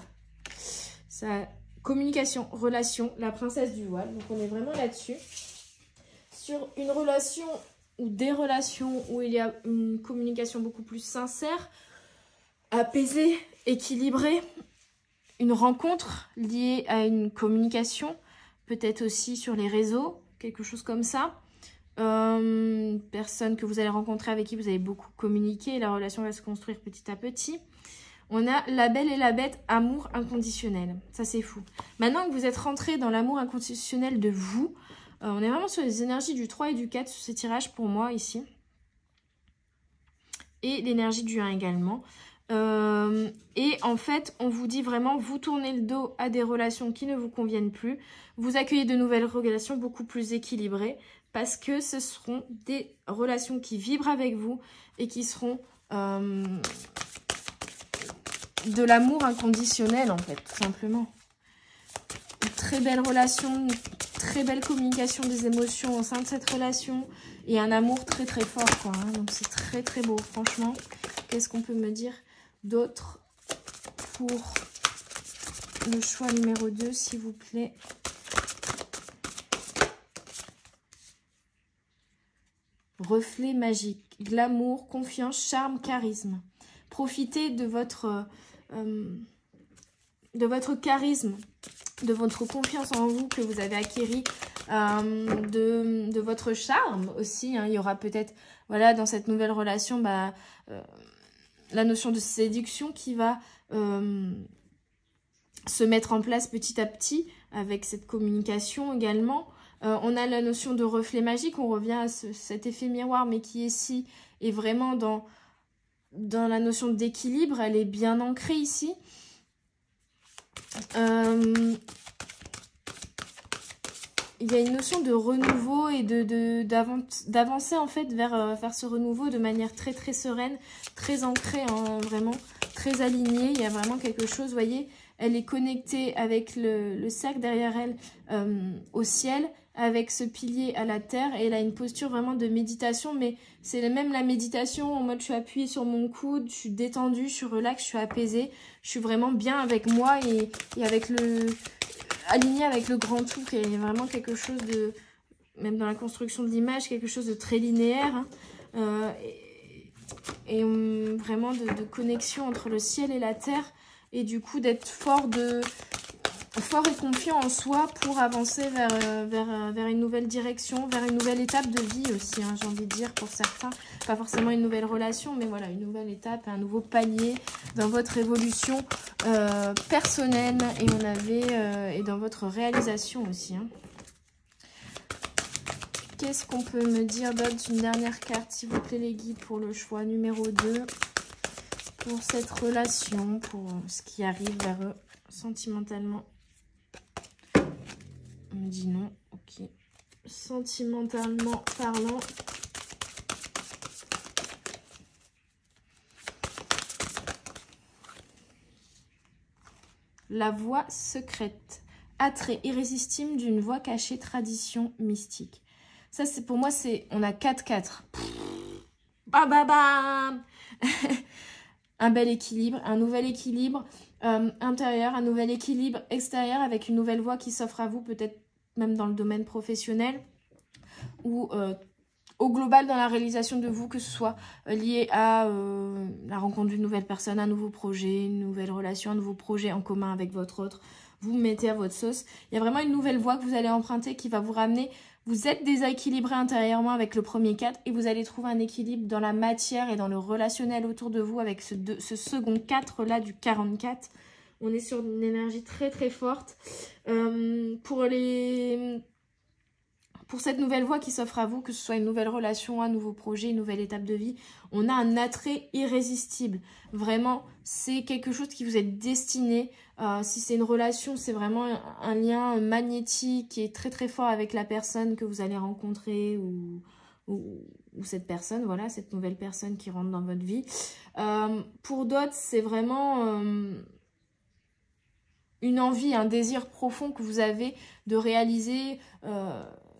ça, communication, relation, la princesse du voile. Donc, on est vraiment là-dessus. Sur une relation ou des relations où il y a une communication beaucoup plus sincère, apaisée, équilibrée, une rencontre liée à une communication, peut-être aussi sur les réseaux, quelque chose comme ça. Personne que vous allez rencontrer avec qui vous allez beaucoup communiquer, la relation va se construire petit à petit. On a la belle et la bête, amour inconditionnel. Ça, c'est fou. Maintenant que vous êtes rentré dans l'amour inconditionnel de vous, on est vraiment sur les énergies du 3 et du 4 sur ces tirages pour moi ici. Et l'énergie du 1 également. Et en fait, on vous dit vraiment, vous tournez le dos à des relations qui ne vous conviennent plus. Vous accueillez de nouvelles relations beaucoup plus équilibrées parce que ce seront des relations qui vibrent avec vous et qui seront de l'amour inconditionnel en fait, tout simplement. Une très belle relation, une très belle communication des émotions au sein de cette relation et un amour très très fort quoi. Hein. Donc c'est très très beau, franchement. Qu'est-ce qu'on peut me dire d'autre pour le choix numéro 2, s'il vous plaît? Reflet magique, glamour, confiance, charme, charisme. Profitez de votre charisme, de votre confiance en vous que vous avez acquéri, de votre charme aussi. Hein. Il y aura peut-être, voilà, dans cette nouvelle relation, la notion de séduction qui va se mettre en place petit à petit avec cette communication également. On a la notion de reflet magique, on revient à cet effet miroir, mais qui ici est vraiment dans la notion d'équilibre, elle est bien ancrée ici. Il y a une notion de renouveau et d'avancer en fait vers ce renouveau de manière très très sereine, très ancrée, hein, vraiment très alignée. Il y a vraiment quelque chose, vous voyez, elle est connectée avec le cercle derrière elle au ciel, avec ce pilier à la terre, et elle a une posture vraiment de méditation, mais c'est même la méditation en mode je suis appuyée sur mon coude, je suis détendue, je suis relax, je suis apaisée, je suis vraiment bien avec moi et avec alignée avec le grand tout, qui est vraiment quelque chose de, même dans la construction de l'image, quelque chose de très linéaire, hein, et vraiment de connexion entre le ciel et la terre, et du coup d'être fort et confiant en soi pour avancer vers une nouvelle direction, vers une nouvelle étape de vie aussi, hein, j'ai envie de dire pour certains. Pas forcément une nouvelle relation, mais voilà, une nouvelle étape, un nouveau palier dans votre évolution personnelle et dans votre réalisation aussi. Hein. Qu'est-ce qu'on peut me dire d'autre? Une dernière carte, s'il vous plaît, les guides, pour le choix numéro 2. Pour cette relation, pour ce qui arrive vers eux sentimentalement. On me dit non, ok. Sentimentalement parlant. La voie secrète. Attrait irrésistible d'une voie cachée, tradition mystique. Ça, c'est pour moi, c'est on a 4-4. Bam, bam, bam. Un bel équilibre, un nouvel équilibre intérieur, un nouvel équilibre extérieur avec une nouvelle voie qui s'offre à vous, peut-être même dans le domaine professionnel ou au global dans la réalisation de vous, que ce soit lié à la rencontre d'une nouvelle personne, un nouveau projet, une nouvelle relation, un nouveau projet en commun avec votre autre. Vous mettez à votre sauce. Il y a vraiment une nouvelle voie que vous allez emprunter qui va vous ramener. Vous êtes déséquilibré intérieurement avec le premier 4 et vous allez trouver un équilibre dans la matière et dans le relationnel autour de vous avec ce second 4 là du 44. On est sur une énergie très très forte. Pour cette nouvelle voie qui s'offre à vous, que ce soit une nouvelle relation, un nouveau projet, une nouvelle étape de vie, on a un attrait irrésistible. Vraiment, c'est quelque chose qui vous est destiné. Si c'est une relation, c'est vraiment un lien magnétique qui est très très fort avec la personne que vous allez rencontrer ou cette personne, voilà, cette nouvelle personne qui rentre dans votre vie. Pour d'autres, c'est vraiment une envie, un désir profond que vous avez de réaliser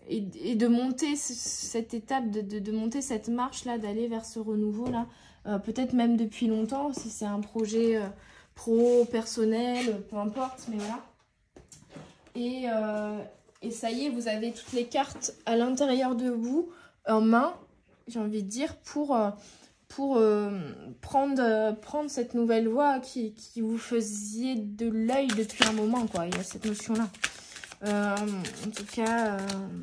et de monter cette étape, de monter cette marche-là, d'aller vers ce renouveau-là. Peut-être même depuis longtemps, si c'est un projet pro, personnel, peu importe, mais voilà. Et ça y est, vous avez toutes les cartes à l'intérieur de vous, en main, j'ai envie de dire, pour prendre cette nouvelle voie qui vous faisiez de l'œil depuis un moment, quoi. Il y a cette notion-là. En tout cas,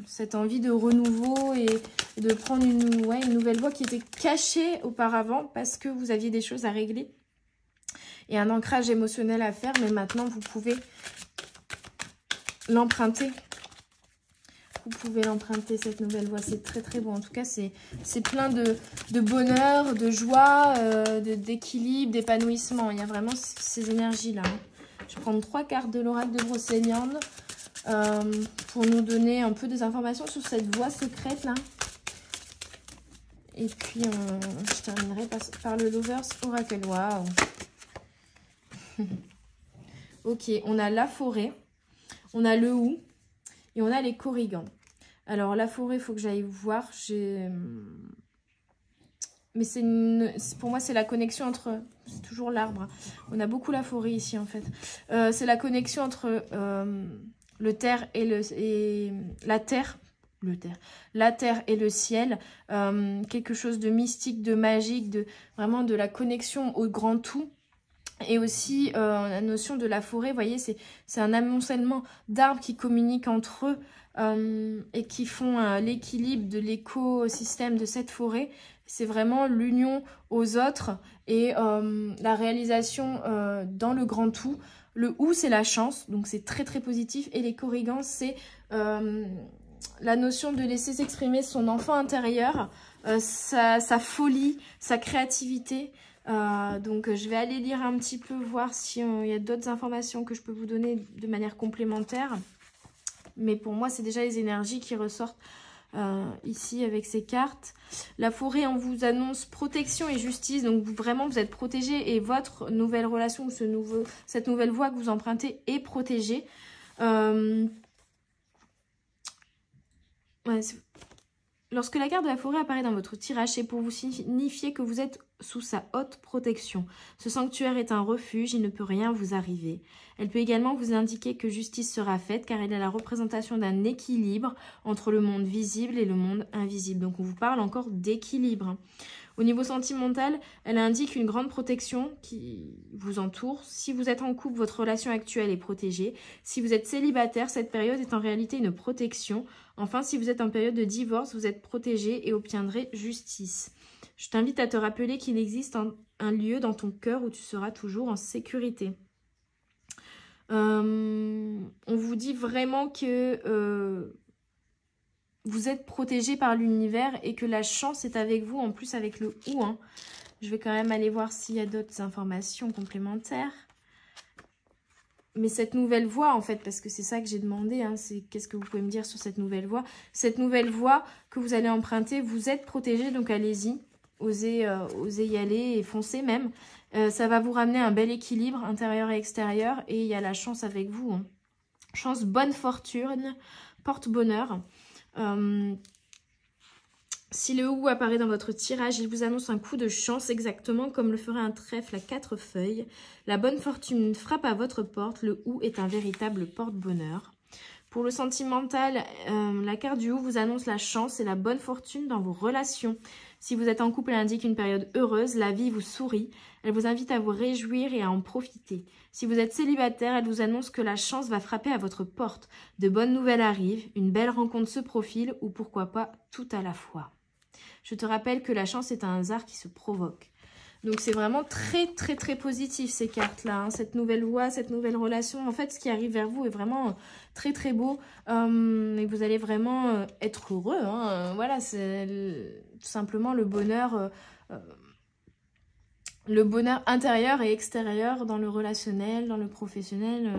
cette envie de renouveau et de prendre une nouvelle voie qui était cachée auparavant parce que vous aviez des choses à régler et un ancrage émotionnel à faire, mais maintenant vous pouvez l'emprunter. Vous pouvez l'emprunter, cette nouvelle voie. C'est très très beau. En tout cas, c'est plein de bonheur, de joie, d'équilibre, d'épanouissement. Il y a vraiment ces énergies-là. Je vais prendre 3 cartes de l'oracle de Brocéliande pour nous donner un peu des informations sur cette voie secrète-là. Et puis, je terminerai par le Lovers Oracle. Waouh. Ok, on a la forêt, on a le hou et on a les corrigans. Alors, la forêt, il faut que j'aille voir. Mais pour moi, c'est la connexion entre... C'est toujours l'arbre. On a beaucoup la forêt ici, en fait. C'est la connexion entre le terre et la terre. La terre et le ciel. Quelque chose de mystique, de magique, vraiment de la connexion au grand tout. Et aussi la notion de la forêt, vous voyez, c'est un amoncellement d'arbres qui communiquent entre eux et qui font l'équilibre de l'écosystème de cette forêt. C'est vraiment l'union aux autres et la réalisation dans le grand tout. Le ou, c'est la chance, donc c'est très très positif. Et les corrigans, c'est la notion de laisser s'exprimer son enfant intérieur, sa folie, sa créativité. Donc je vais aller lire un petit peu, voir s'il y a d'autres informations que je peux vous donner de manière complémentaire. Mais pour moi, c'est déjà les énergies qui ressortent ici avec ces cartes. La forêt, on vous annonce protection et justice. Donc vraiment, vous êtes protégé et votre nouvelle relation, cette nouvelle voie que vous empruntez est protégée. Lorsque la carte de la forêt apparaît dans votre tirage, c'est pour vous signifier que vous êtes sous sa haute protection. Ce sanctuaire est un refuge, il ne peut rien vous arriver. Elle peut également vous indiquer que justice sera faite car elle est la représentation d'un équilibre entre le monde visible et le monde invisible. Donc on vous parle encore d'équilibre. Au niveau sentimental, elle indique une grande protection qui vous entoure. Si vous êtes en couple, votre relation actuelle est protégée. Si vous êtes célibataire, cette période est en réalité une protection. Enfin, si vous êtes en période de divorce, vous êtes protégé et obtiendrez justice. Je t'invite à te rappeler qu'il existe un lieu dans ton cœur où tu seras toujours en sécurité. On vous dit vraiment que vous êtes protégé par l'univers et que la chance est avec vous, en plus avec le ou. Hein. Je vais quand même aller voir s'il y a d'autres informations complémentaires. Mais cette nouvelle voie, en fait, parce que c'est ça que j'ai demandé, hein, c'est qu'est-ce que vous pouvez me dire sur cette nouvelle voie. Cette nouvelle voie que vous allez emprunter, vous êtes protégé, donc allez-y, osez y aller et foncez même. Ça va vous ramener un bel équilibre intérieur et extérieur et il y a la chance avec vous. Hein. Chance, bonne fortune, porte-bonheur. Si le ou apparaît dans votre tirage, il vous annonce un coup de chance exactement comme le ferait un trèfle à 4 feuilles. La bonne fortune frappe à votre porte. Le ou est un véritable porte-bonheur. Pour le sentimental, la carte du haut vous annonce la chance et la bonne fortune dans vos relations. Si vous êtes en couple, elle indique une période heureuse, la vie vous sourit. Elle vous invite à vous réjouir et à en profiter. Si vous êtes célibataire, elle vous annonce que la chance va frapper à votre porte. De bonnes nouvelles arrivent, une belle rencontre se profile ou pourquoi pas tout à la fois. Je te rappelle que la chance est un hasard qui se provoque. Donc c'est vraiment très très très positif ces cartes-là, hein. Cette nouvelle voie, cette nouvelle relation, en fait ce qui arrive vers vous est vraiment très très beau et vous allez vraiment être heureux, hein. Voilà, c'est tout simplement le bonheur intérieur et extérieur dans le relationnel, dans le professionnel,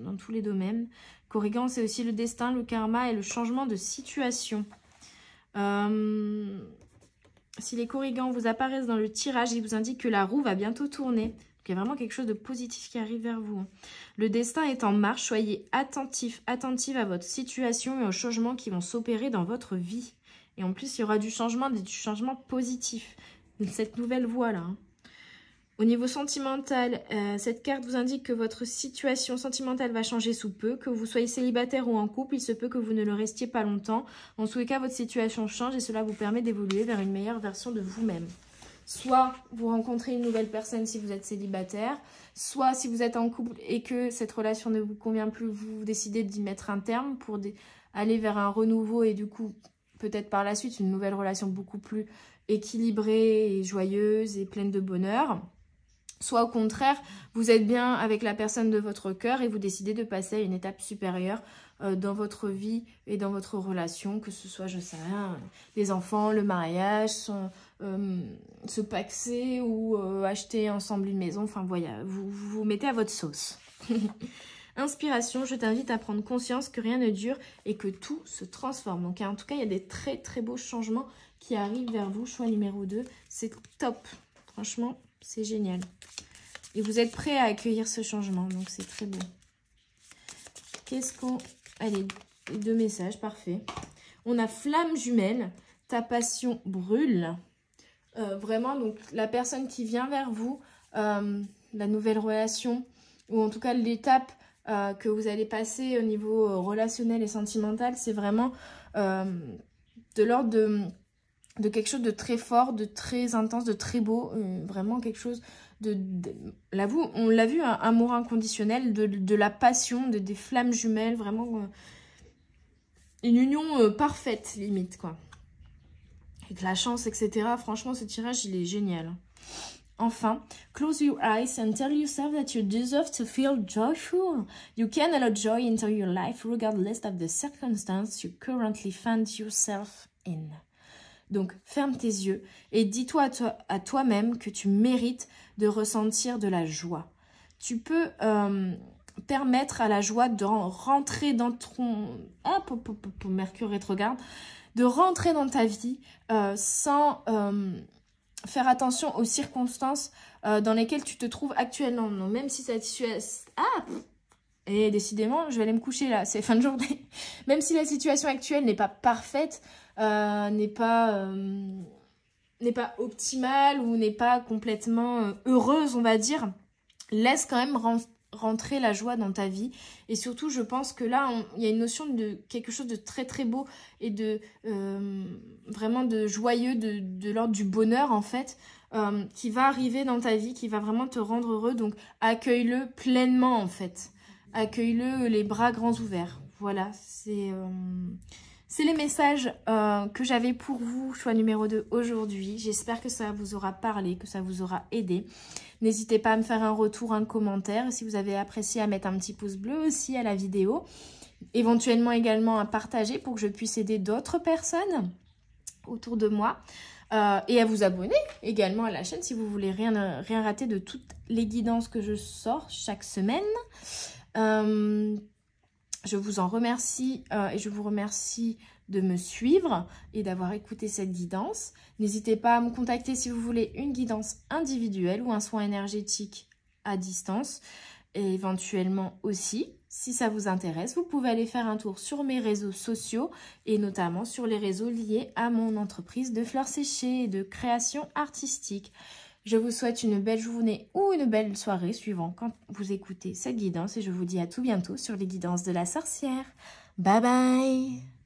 dans tous les domaines. Corrigan, c'est aussi le destin, le karma et le changement de situation. Si les corrigans vous apparaissent dans le tirage, ils vous indiquent que la roue va bientôt tourner. Donc, il y a vraiment quelque chose de positif qui arrive vers vous. Le destin est en marche. Soyez attentif à votre situation et aux changements qui vont s'opérer dans votre vie. Et en plus, il y aura du changement positif. Cette nouvelle voie-là. Hein. Au niveau sentimental, cette carte vous indique que votre situation sentimentale va changer sous peu, que vous soyez célibataire ou en couple, il se peut que vous ne le restiez pas longtemps. En tous les cas, votre situation change et cela vous permet d'évoluer vers une meilleure version de vous-même. Soit vous rencontrez une nouvelle personne si vous êtes célibataire, soit si vous êtes en couple et que cette relation ne vous convient plus, vous décidez d'y mettre un terme pour aller vers un renouveau et du coup, peut-être par la suite, une nouvelle relation beaucoup plus équilibrée et joyeuse et pleine de bonheur. Soit au contraire, vous êtes bien avec la personne de votre cœur et vous décidez de passer à une étape supérieure dans votre vie et dans votre relation, que ce soit, je sais rien, les enfants, le mariage, se paxer ou acheter ensemble une maison. Enfin, voilà, vous vous mettez à votre sauce. Inspiration, je t'invite à prendre conscience que rien ne dure et que tout se transforme. Donc, en tout cas, il y a des très très beaux changements qui arrivent vers vous. Choix numéro 2, c'est top. Franchement, c'est génial. Et vous êtes prêts à accueillir ce changement, donc c'est très beau. Qu'est-ce qu'on... Allez, 2 messages, parfait. On a flamme jumelle, ta passion brûle. Vraiment, donc la personne qui vient vers vous, la nouvelle relation, ou en tout cas l'étape que vous allez passer au niveau relationnel et sentimental, c'est vraiment de l'ordre de quelque chose de très fort, de très intense, de très beau, vraiment quelque chose on l'a vu, un amour inconditionnel, de la passion, des flammes jumelles, vraiment une union parfaite, limite, quoi. Avec la chance, etc. Franchement, ce tirage, il est génial. Enfin, close your eyes and tell yourself that you deserve to feel joyful. You can allow joy into your life regardless of the circumstance you currently find yourself in. Donc, ferme tes yeux et dis-toi à toi-même que tu mérites de ressentir de la joie. Tu peux permettre à la joie de rentrer dans ton... Mercure rétrograde, de rentrer dans ta vie sans faire attention aux circonstances dans lesquelles tu te trouves actuellement. Non, même si cette situation... Et décidément, je vais aller me coucher là, c'est fin de journée. Même si la situation actuelle n'est pas parfaite, n'est pas optimale ou n'est pas complètement heureuse, on va dire, laisse quand même rentrer la joie dans ta vie. Et surtout, je pense que là, il y a une notion de quelque chose de très très beau et de vraiment de joyeux, de l'ordre du bonheur en fait, qui va arriver dans ta vie, qui va vraiment te rendre heureux. Donc, accueille-le pleinement en fait. Accueille-le les bras grands ouverts. Voilà, c'est les messages que j'avais pour vous, choix numéro 2 aujourd'hui. J'espère que ça vous aura parlé, que ça vous aura aidé. N'hésitez pas à me faire un retour, un commentaire. Si vous avez apprécié, à mettre un petit pouce bleu aussi à la vidéo. Éventuellement également à partager pour que je puisse aider d'autres personnes autour de moi. Et à vous abonner également à la chaîne si vous voulez rien rater de toutes les guidances que je sors chaque semaine. Je vous en remercie et je vous remercie de me suivre et d'avoir écouté cette guidance. N'hésitez pas à me contacter si vous voulez une guidance individuelle ou un soin énergétique à distance. Et éventuellement aussi, si ça vous intéresse, vous pouvez aller faire un tour sur mes réseaux sociaux et notamment sur les réseaux liés à mon entreprise de fleurs séchées et de création artistique. Je vous souhaite une belle journée ou une belle soirée suivant quand vous écoutez cette guidance et je vous dis à tout bientôt sur les guidances de la sorcière. Bye bye!